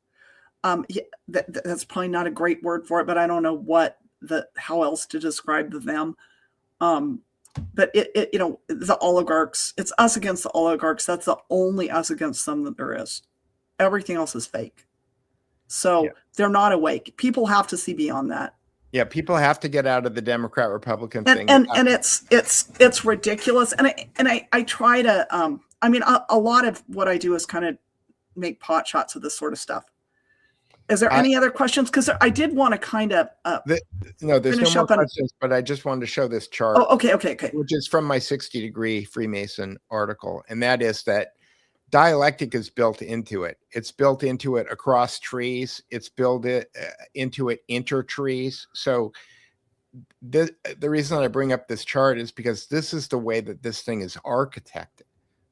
That's probably not a great word for it, but I don't know how else to describe the them. But the oligarchs, it's us against the oligarchs. That's the only us against them that there is. Everything else is fake. So they're not awake. People have to see beyond that. Yeah, people have to get out of the Democrat Republican thing. And it's ridiculous. And I try to a lot of what I do is kind of make pot shots of this sort of stuff. Is there any other questions? Because I did want to kind of no, there's no more questions, but I just wanted to show this chart. Oh, okay. Which is from my 60-degree Freemason article, and that is that dialectic is built into it. It's built into it across trees. It's built into it inter trees. So the reason that I bring up this chart is because this is the way that this thing is architected.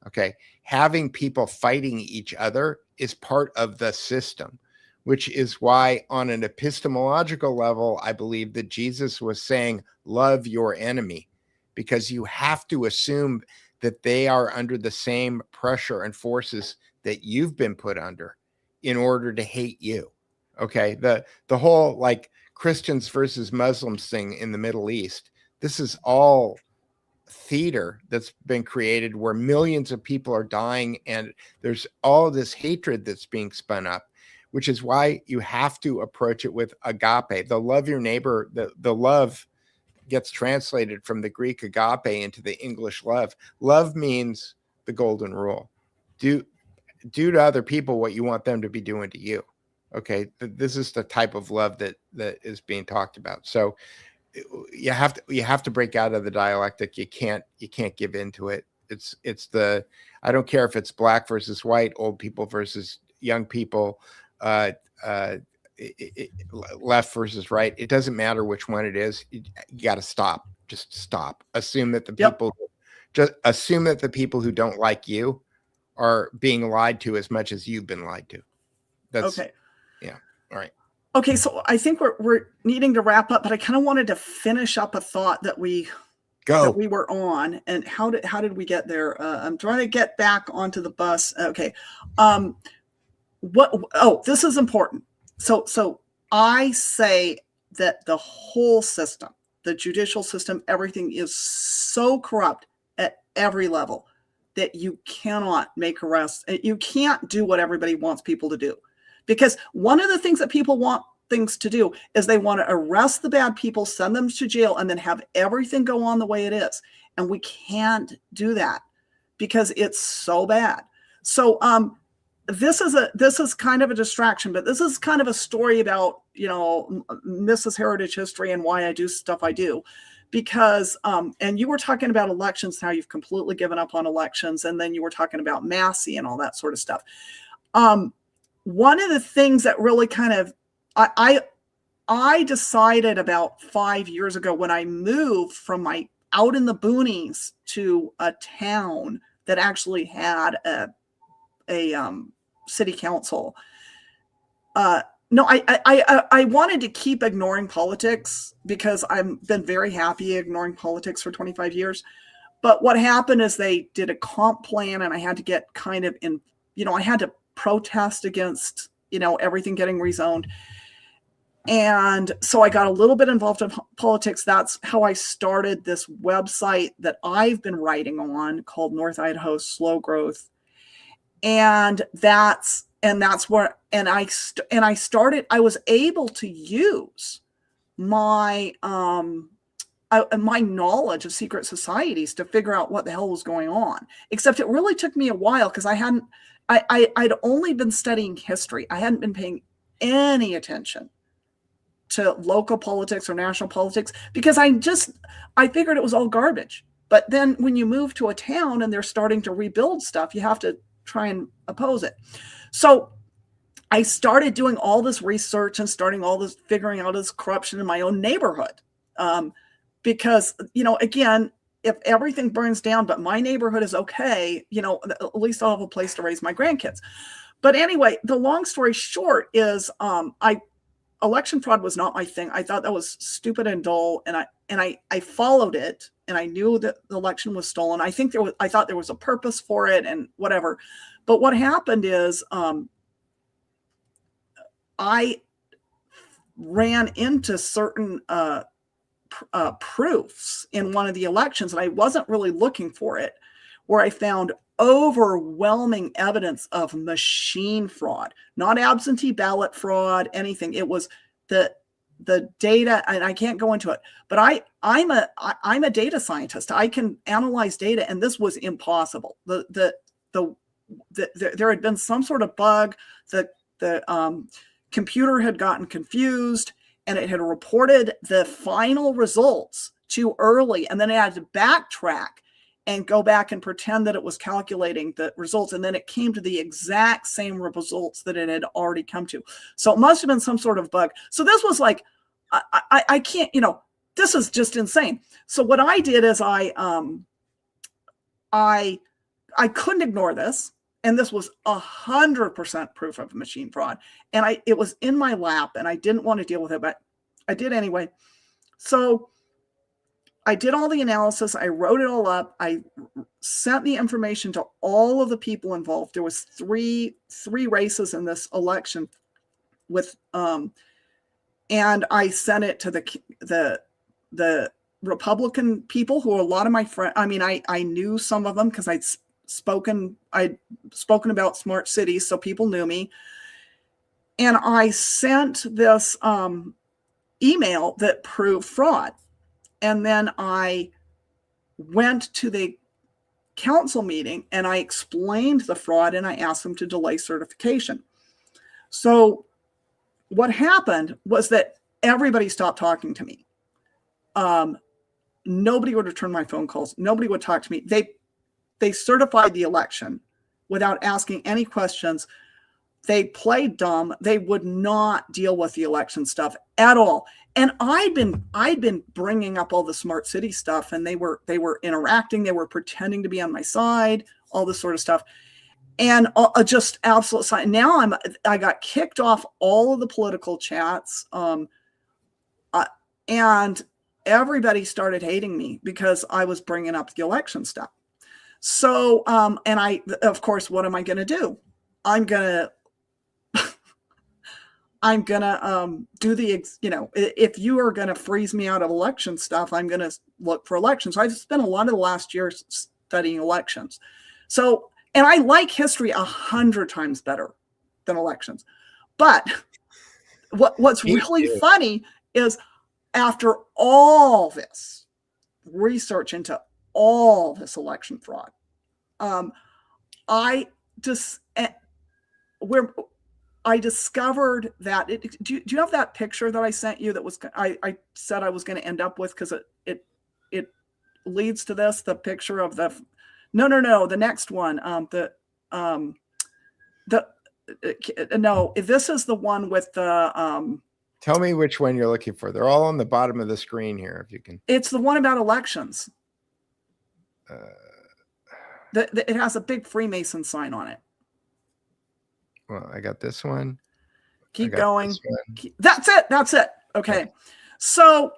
Okay, having people fighting each other is part of the system, which is why on an epistemological level, I believe that Jesus was saying, love your enemy, because you have to assume that they are under the same pressure and forces that you've been put under in order to hate you. Okay. The whole like Christians versus Muslims thing in the Middle East, this is all theater that's been created where millions of people are dying, and there's all this hatred that's being spun up, which is why you have to approach it with agape. The love your neighbor, the love gets translated from the Greek agape into the English love. Love means the golden rule. Do to other people what you want them to be doing to you. Okay. This is the type of love that is being talked about. So you have to break out of the dialectic. You can't give into it. I don't care if it's black versus white, old people versus young people, left versus right. It doesn't matter which one it is. You got to stop. Just stop. Assume that the people who don't like you are being lied to as much as you've been lied to. That's okay. Yeah. All right. Okay, so I think we're needing to wrap up, but I kind of wanted to finish up a thought that we were on, and how did we get there? I'm trying to get back onto the bus. Okay, this is important. So I say that the whole system, the judicial system, everything is so corrupt at every level that you cannot make arrests. You can't do what everybody wants people to do. Because one of the things that people want things to do is they want to arrest the bad people, send them to jail, and then have everything go on the way it is. And we can't do that because it's so bad. So this is kind of a distraction, but this is kind of a story about, Mrs. Heritage History and why I do stuff I do. Because, and you were talking about elections, how you've completely given up on elections, and then you were talking about Massey and all that sort of stuff. One of the things that really kind of, I decided about 5 years ago when I moved from my out in the boonies to a town that actually had a city council. No, I wanted to keep ignoring politics because I've been very happy ignoring politics for 25 years. But what happened is they did a comp plan, and I had to get kind of in, I had to protest against, everything getting rezoned. And so I got a little bit involved in politics. That's how I started this website that I've been writing on called North Idaho Slow Growth. And that's where, I was able to use my, my knowledge of secret societies to figure out what the hell was going on. Except it really took me a while because I'd only been studying history. I hadn't been paying any attention to local politics or national politics because I figured it was all garbage. But then when you move to a town and they're starting to rebuild stuff, you have to try and oppose it. So I started doing all this research and figuring out this corruption in my own neighborhood. Because, again, if everything burns down, but my neighborhood is okay, at least I'll have a place to raise my grandkids. But anyway, the long story short is election fraud was not my thing. I thought that was stupid and dull. And I followed it, and I knew that the election was stolen. I thought there was a purpose for it and whatever. But what happened is I ran into certain proofs in one of the elections, and I wasn't really looking for it, where I found overwhelming evidence of machine fraud, not absentee ballot fraud, anything. It was the data, and I can't go into it, but I'm a data scientist. I can analyze data, and this was impossible. There had been some sort of bug. The computer had gotten confused, and it had reported the final results too early, and then it had to backtrack and go back and pretend that it was calculating the results. And then it came to the exact same results that it had already come to. So it must have been some sort of bug. So this was like, I can't, this is just insane. So what I did is I couldn't ignore this. And this was 100% proof of machine fraud. And it was in my lap, and I didn't want to deal with it, but I did anyway. So I did all the analysis. I wrote it all up. I sent the information to all of the people involved. There was three races in this election with, and I sent it to the Republican people who are a lot of my friends. I mean, I knew some of them because I'd spoken about smart cities, so people knew me. And I sent this email that proved fraud. And then I went to the council meeting and I explained the fraud, and I asked them to delay certification. So what happened was that everybody stopped talking to me. Nobody would return my phone calls. Nobody would talk to me. They certified the election without asking any questions. They played dumb. They would not deal with the election stuff at all. And I'd been bringing up all the smart city stuff, and they were interacting. They were pretending to be on my side, all this sort of stuff. And just absolute sign. Now I got kicked off all of the political chats, and everybody started hating me because I was bringing up the election stuff. So, and of course, what am I going to do? I'm gonna do if you are going to freeze me out of election stuff, I'm going to look for elections. So I've spent a lot of the last year studying elections. So. And I like history 100 times better than elections. But what's really funny is after all this research into all this election fraud, I discovered that do you have that picture that I sent you that was I said I was going to end up with, because it leads to this, the picture of the No, the next one. No, this is the one with the. Tell me which one you're looking for. They're all on the bottom of the screen here, if you can. It's the one about elections. It has a big Freemason sign on it. Well, I got this one. Keep going. That's it. Okay. Yeah. So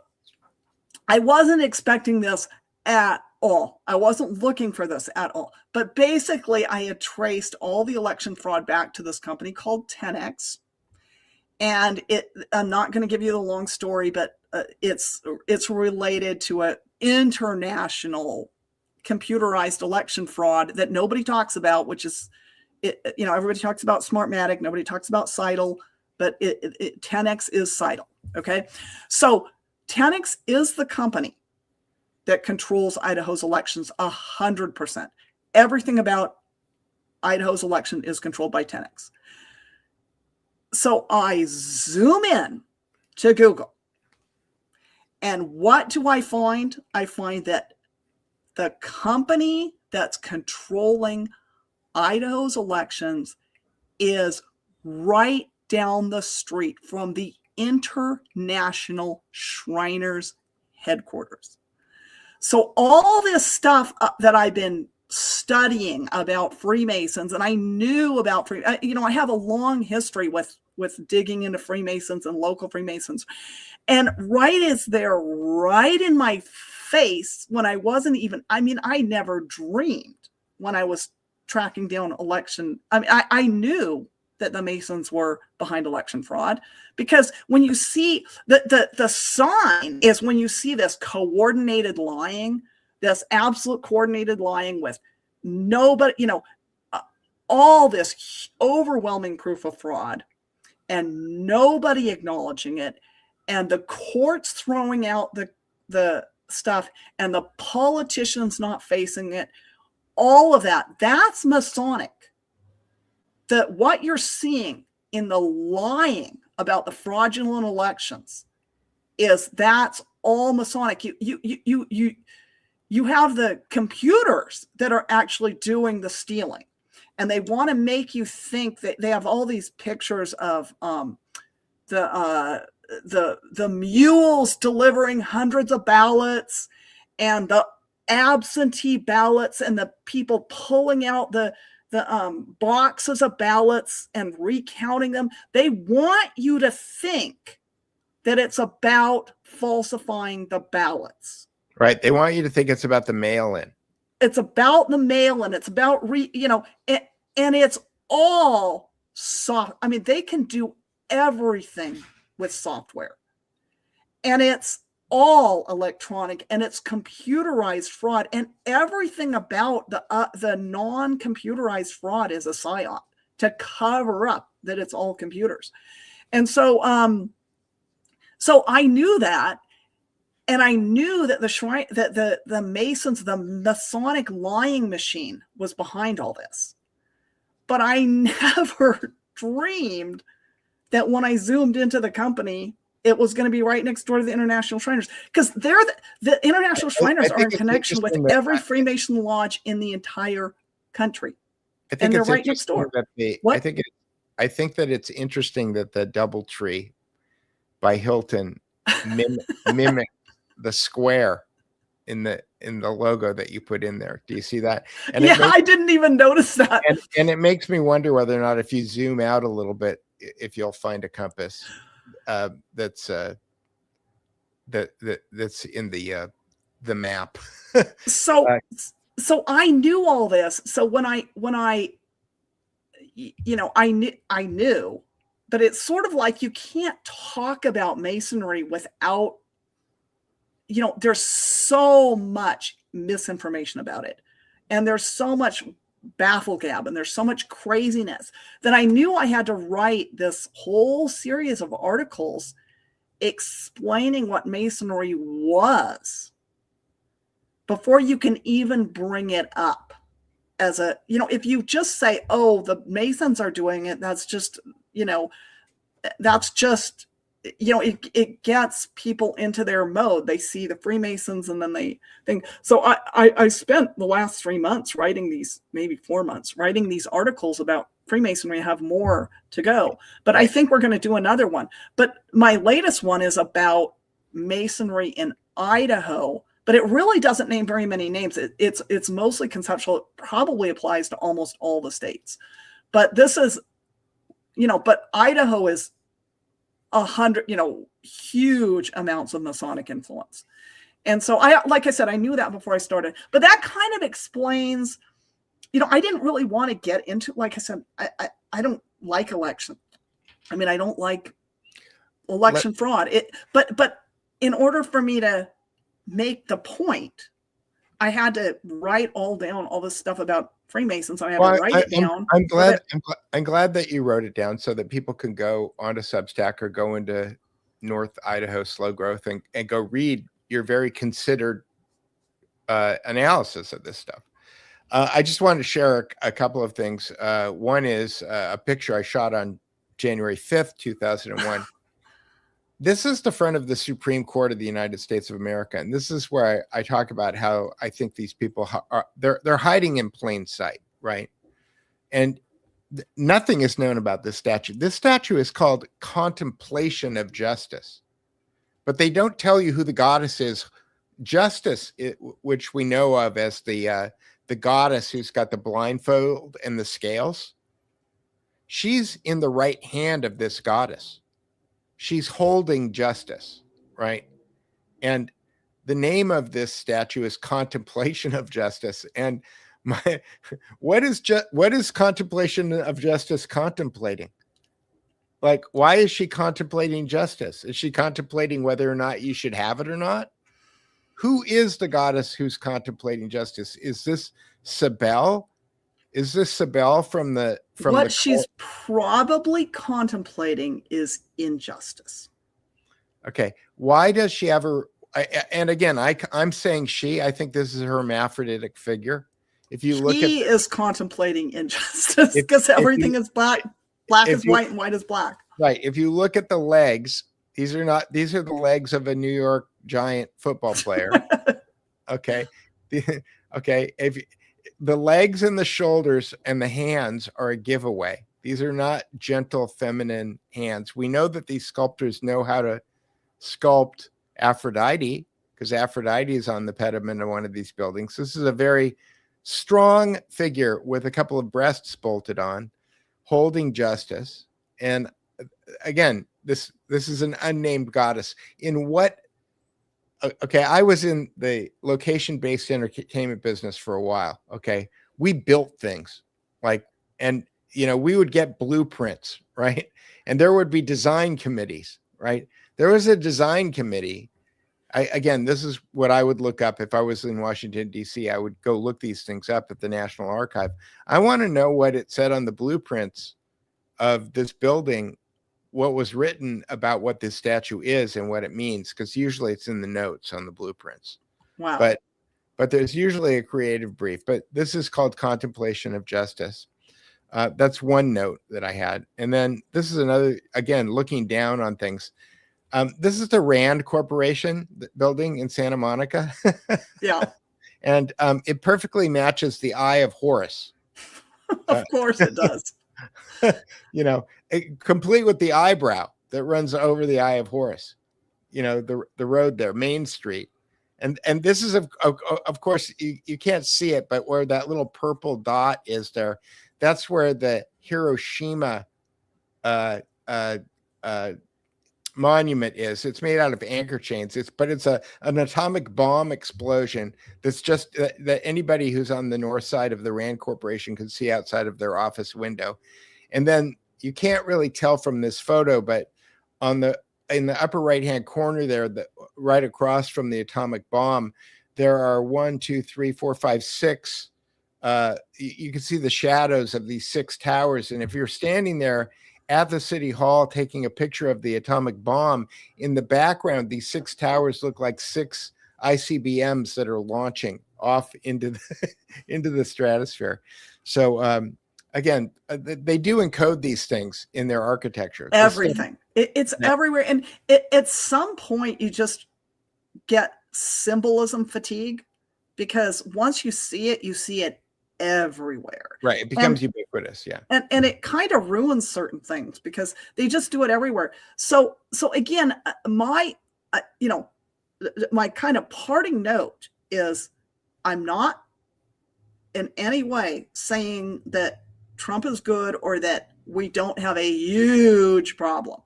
I wasn't expecting this at all. I wasn't looking for this at all. But basically, I had traced all the election fraud back to this company called 10X. And I'm not going to give you the long story, but it's related to an international computerized election fraud that nobody talks about, which is, everybody talks about Smartmatic, nobody talks about Seidel, but 10X is Seidel. Okay. So 10X is the company that controls Idaho's elections 100%. Everything about Idaho's election is controlled by 10X. So I zoom in to Google. And what do I find? I find that the company that's controlling Idaho's elections is right down the street from the International Shriners headquarters. So all this stuff that I've been studying about Freemasons, and I knew about I have a long history with digging into Freemasons and local Freemasons, and they're right in my face when I wasn't even, I never dreamed when I was tracking down election. I knew that the Masons were behind election fraud, because when you see the sign is when you see this coordinated lying, this absolute coordinated lying with nobody, all this overwhelming proof of fraud and nobody acknowledging it, and the courts throwing out the stuff and the politicians not facing it, all of that's Masonic. That what you're seeing in the lying about the fraudulent elections that's all Masonic. You have the computers that are actually doing the stealing, and they want to make you think that they have all these pictures of the mules delivering hundreds of ballots and the absentee ballots and the people pulling out the boxes of ballots and recounting them. They want you to think that it's about falsifying the ballots. Right. They want you to think it's about the mail-in. It's about the mail-in. It's about, and it's all soft. They can do everything with software. And it's all electronic, and it's computerized fraud, and everything about the non-computerized fraud is a psyop to cover up that it's all computers. And so I knew that, and I knew that the Masons, the Masonic lying machine was behind all this. But I never dreamed that when I zoomed into the company, it was going to be right next door to the International Shriners, because they're the International Shriners are in connection with every Freemason lodge in the entire country. I think And they're it's right next interesting door. that What? I think that it's interesting that the DoubleTree by Hilton mimic the square in the logo that you put in there. Do you see that? And Yeah, I didn't even notice that. and it makes me wonder whether or not, if you zoom out a little bit, if you'll find a compass that's in the map. So I knew all this. So when I I knew, but it's sort of like you can't talk about Masonry without, there's so much misinformation about it, and there's so much bafflegab, and there's so much craziness, that I knew I had to write this whole series of articles explaining what Masonry was before you can even bring it up as a, if you just say, oh, the Masons are doing it, that's just, it gets people into their mode. They see the Freemasons and then they think. So I spent the last 3 months writing these, maybe 4 months, writing these articles about Freemasonry. I have more to go, but I think we're going to do another one. But my latest one is about Masonry in Idaho, but it really doesn't name very many names. It's mostly conceptual. It probably applies to almost all the states, but this is, but Idaho is 100, huge amounts of Masonic influence. And so like I said, I knew that before I started, but that kind of explains, I didn't really want to get into, like I said, I don't like election. I mean, I don't like election fraud. But in order for me to make the point, I had to write all this stuff about Freemasons. I had to write it down. I'm glad that you wrote it down so that people can go onto Substack or go into North Idaho Slow Growth and go read your very considered analysis of this stuff. I just wanted to share a couple of things. One is a picture I shot on January 5th, 2001. This is the front of the Supreme Court of the United States of America. And this is where I talk about how I think these people they're hiding in plain sight, right? And nothing is known about this statue. This statue is called Contemplation of Justice, but they don't tell you who the goddess is. Justice, which we know of as the goddess who's got the blindfold and the scales, she's in the right hand of this goddess. She's holding justice, right? And the name of this statue is Contemplation of Justice. And what is Contemplation of Justice contemplating? Like, why is she contemplating justice? Is she contemplating whether or not you should have it or not? Who is the goddess who's contemplating justice? Is this Cybele? Is this Cybele from what she's probably contemplating is injustice. Okay. Why does she ever? And again, I'm saying she. I think this is a hermaphroditic figure. If you look, he is contemplating injustice because everything is black. Black is white, and white is black. Right. If you look at the legs, these are the legs of a New York Giant football player. Okay. Okay. If the legs and the shoulders and the hands are a giveaway. These are not gentle, feminine hands. We know that these sculptors know how to sculpt Aphrodite because Aphrodite is on the pediment of one of these buildings. This is a very strong figure with a couple of breasts bolted on, holding justice. And again, this is an unnamed goddess. In what? Okay, I was in the location-based entertainment business for a while. Okay, we built things and we would get blueprints, right? And there would be design committees, right? There was a design committee. Again, this is what I would look up if I was in Washington, D.C. I would go look these things up at the National Archive. I want to know what it said on the blueprints of this building, what was written about what this statue is and what it means, because usually it's in the notes on the blueprints. Wow. But there's usually a creative brief. But this is called Contemplation of Justice. That's one note that I had. And then this is another, again, looking down on things. This is the Rand Corporation building in Santa Monica. Yeah, And it perfectly matches the Eye of Horus. of course it does. You know, complete with the eyebrow that runs over the Eye of Horus. You know, the road there, Main Street. And this is, of course, you can't see it, but where that little purple dot is there, that's where the Hiroshima monument is. It's made out of anchor chains. But it's an atomic bomb explosion that's just that anybody who's on the north side of the Rand Corporation can see outside of their office window. And then you can't really tell from this photo, but in the upper right hand corner there, right across from the atomic bomb, there are 1, 2, 3, 4, 5, 6. You can see the shadows of these 6 towers. And if you're standing there at the city hall taking a picture of the atomic bomb, in the background, these 6 towers look like 6 ICBMs that are launching off into the stratosphere. So again, they do encode these things in their architecture. Everything. It's everywhere. And at some point, you just get symbolism fatigue, because once you see it everywhere. Right. It becomes ubiquitous. Yeah. And it kind of ruins certain things because they just do it everywhere. So again, my kind of parting note is, I'm not in any way saying that Trump is good or that we don't have a huge problem.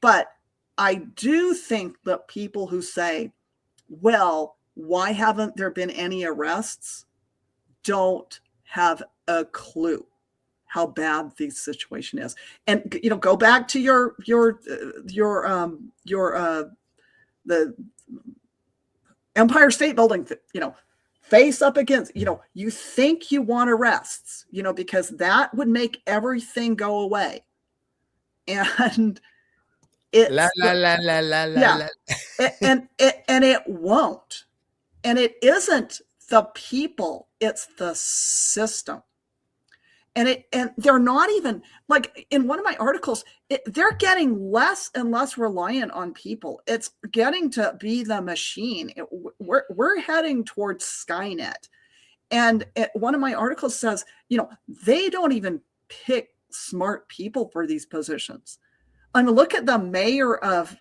But I do think that people who say, well, why haven't there been any arrests, don't have a clue how bad the situation is. And go back to the Empire State Building, face up against, you think you want arrests, because that would make everything go away. And it's and it won't. And it isn't the people, it's the system. And they're not even, like in one of my articles, they're getting less and less reliant on people. It's getting to be the machine. We're heading towards Skynet. And one of my articles says, they don't even pick smart people for these positions. I mean, look at the mayor of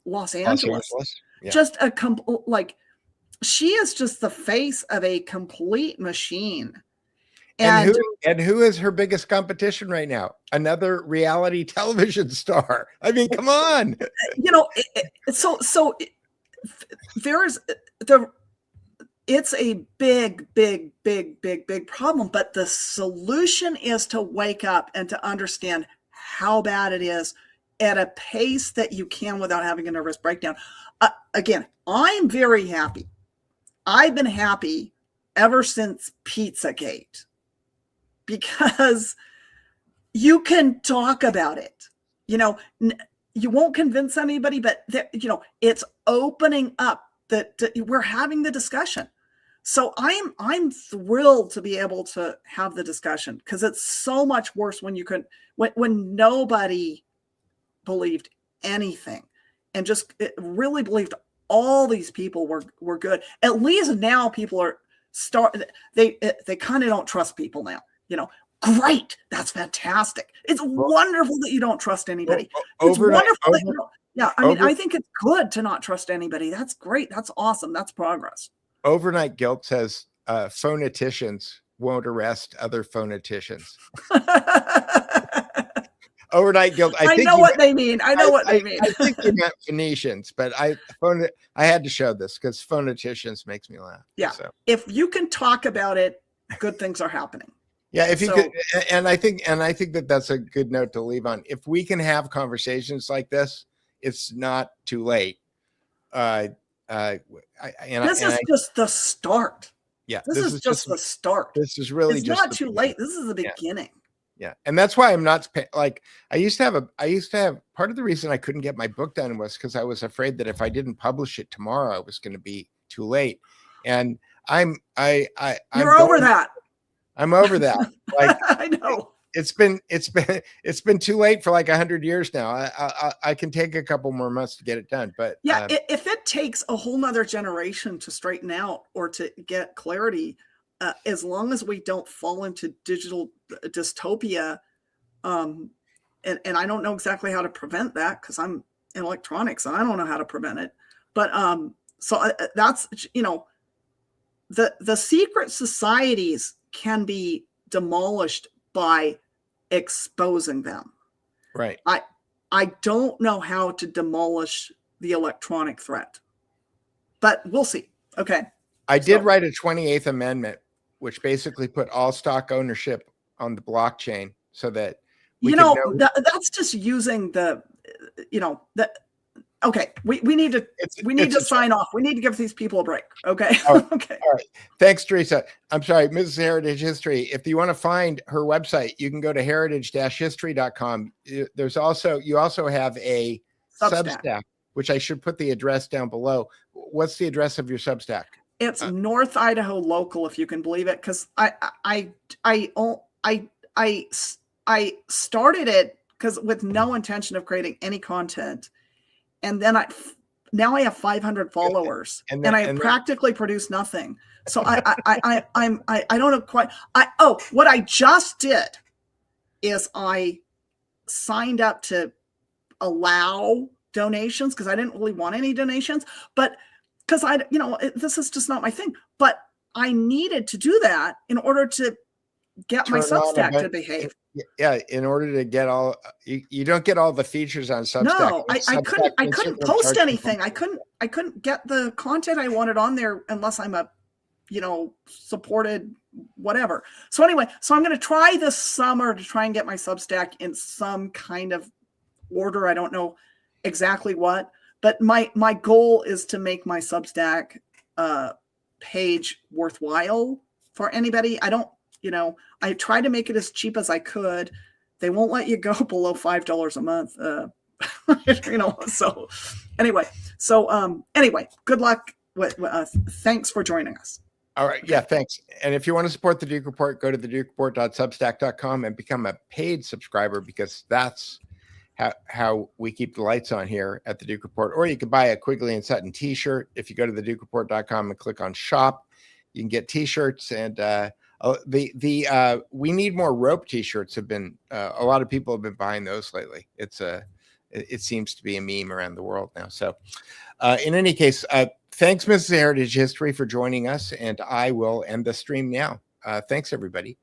Los Angeles. Yeah. Just she is just the face of a complete machine. And who is her biggest competition right now? Another reality television star. I mean, come on. It's a big problem. But the solution is to wake up and to understand how bad it is at a pace that you can without having a nervous breakdown. Again, I'm very happy. I've been happy ever since Pizzagate, because you can talk about it. You won't convince anybody, but it's opening up that we're having the discussion. So I'm thrilled to be able to have the discussion, because it's so much worse when when nobody believed anything and just really believed all these people were good. At least now people are they kind of don't trust people now. Great, that's fantastic. It's wonderful that you don't trust anybody. It's wonderful. I think it's good to not trust anybody. That's great. That's awesome. That's progress. Overnight Guilt says phoneticians won't arrest other phoneticians. Overnight Guilt. I know what they mean. I think they meant Phoenicians, but I had to show this because phoneticians makes me laugh. Yeah. So. If you can talk about it, good things are happening. Yeah, if you could, and I think that's a good note to leave on. If we can have conversations like this, it's not too late. This is just the start. Yeah, this is just the start. This is really just not too late. This is the beginning. Yeah, and that's why I'm not like I used to have. Part of the reason I couldn't get my book done was because I was afraid that if I didn't publish it tomorrow, I was going to be too late. And I'm over that. I'm over that. Like I know. it's been too late for like 100 years now. I can take a couple more months to get it done, but Yeah, if it takes a whole nother generation to straighten out or to get clarity, as long as we don't fall into digital dystopia, and I don't know exactly how to prevent that because I'm in electronics and I don't know how to prevent it. But so that's, you know, the secret societies can be demolished by exposing them. right. I don't know how to demolish the electronic threat, but we'll see. Okay. I did write a 28th Amendment, which basically put all stock ownership on the blockchain so that we that's just using the, you know, okay, we need to sign off. We need to give these people a break. Okay. Okay. All right. Thanks, Teresa. I'm sorry, Mrs. Heritage History. If you want to find her website, you can go to heritage-history.com. You also have a Substack, which I should put the address down below. What's the address of your Substack? It's North Idaho Local, if you can believe it, because I started it because with no intention of creating any content, and then now I have 500 followers, and I practically produce nothing. So I don't know quite. What I just did is I signed up to allow donations because I didn't really want any donations, but because this is just not my thing. But I needed to do that in order to get my Substack to behave. Yeah, in order to get all you don't get all the features on Substack. No, I couldn't post anything. I couldn't get the content I wanted on there unless I'm a, supported whatever. So anyway, I'm going to try this summer to try and get my Substack in some kind of order. I don't know exactly what, but my goal is to make my Substack page worthwhile for anybody. I try to make it as cheap as I could. They won't let you go below $5 a month. So anyway, good luck. Thanks for joining us. All right. Yeah, thanks. And if you want to support the Duke Report, go to thedukereport.substack.com and become a paid subscriber, because that's how we keep the lights on here at the Duke Report. Or you can buy a Quigley and Sutton t-shirt. If you go to thedukereport.com and click on shop, you can get t-shirts. And we need more rope t-shirts. Have been a lot of people have been buying those lately. It seems to be a meme around the world now. So in any case, thanks, Mrs. Heritage History, for joining us, and I will end the stream now. Thanks, everybody.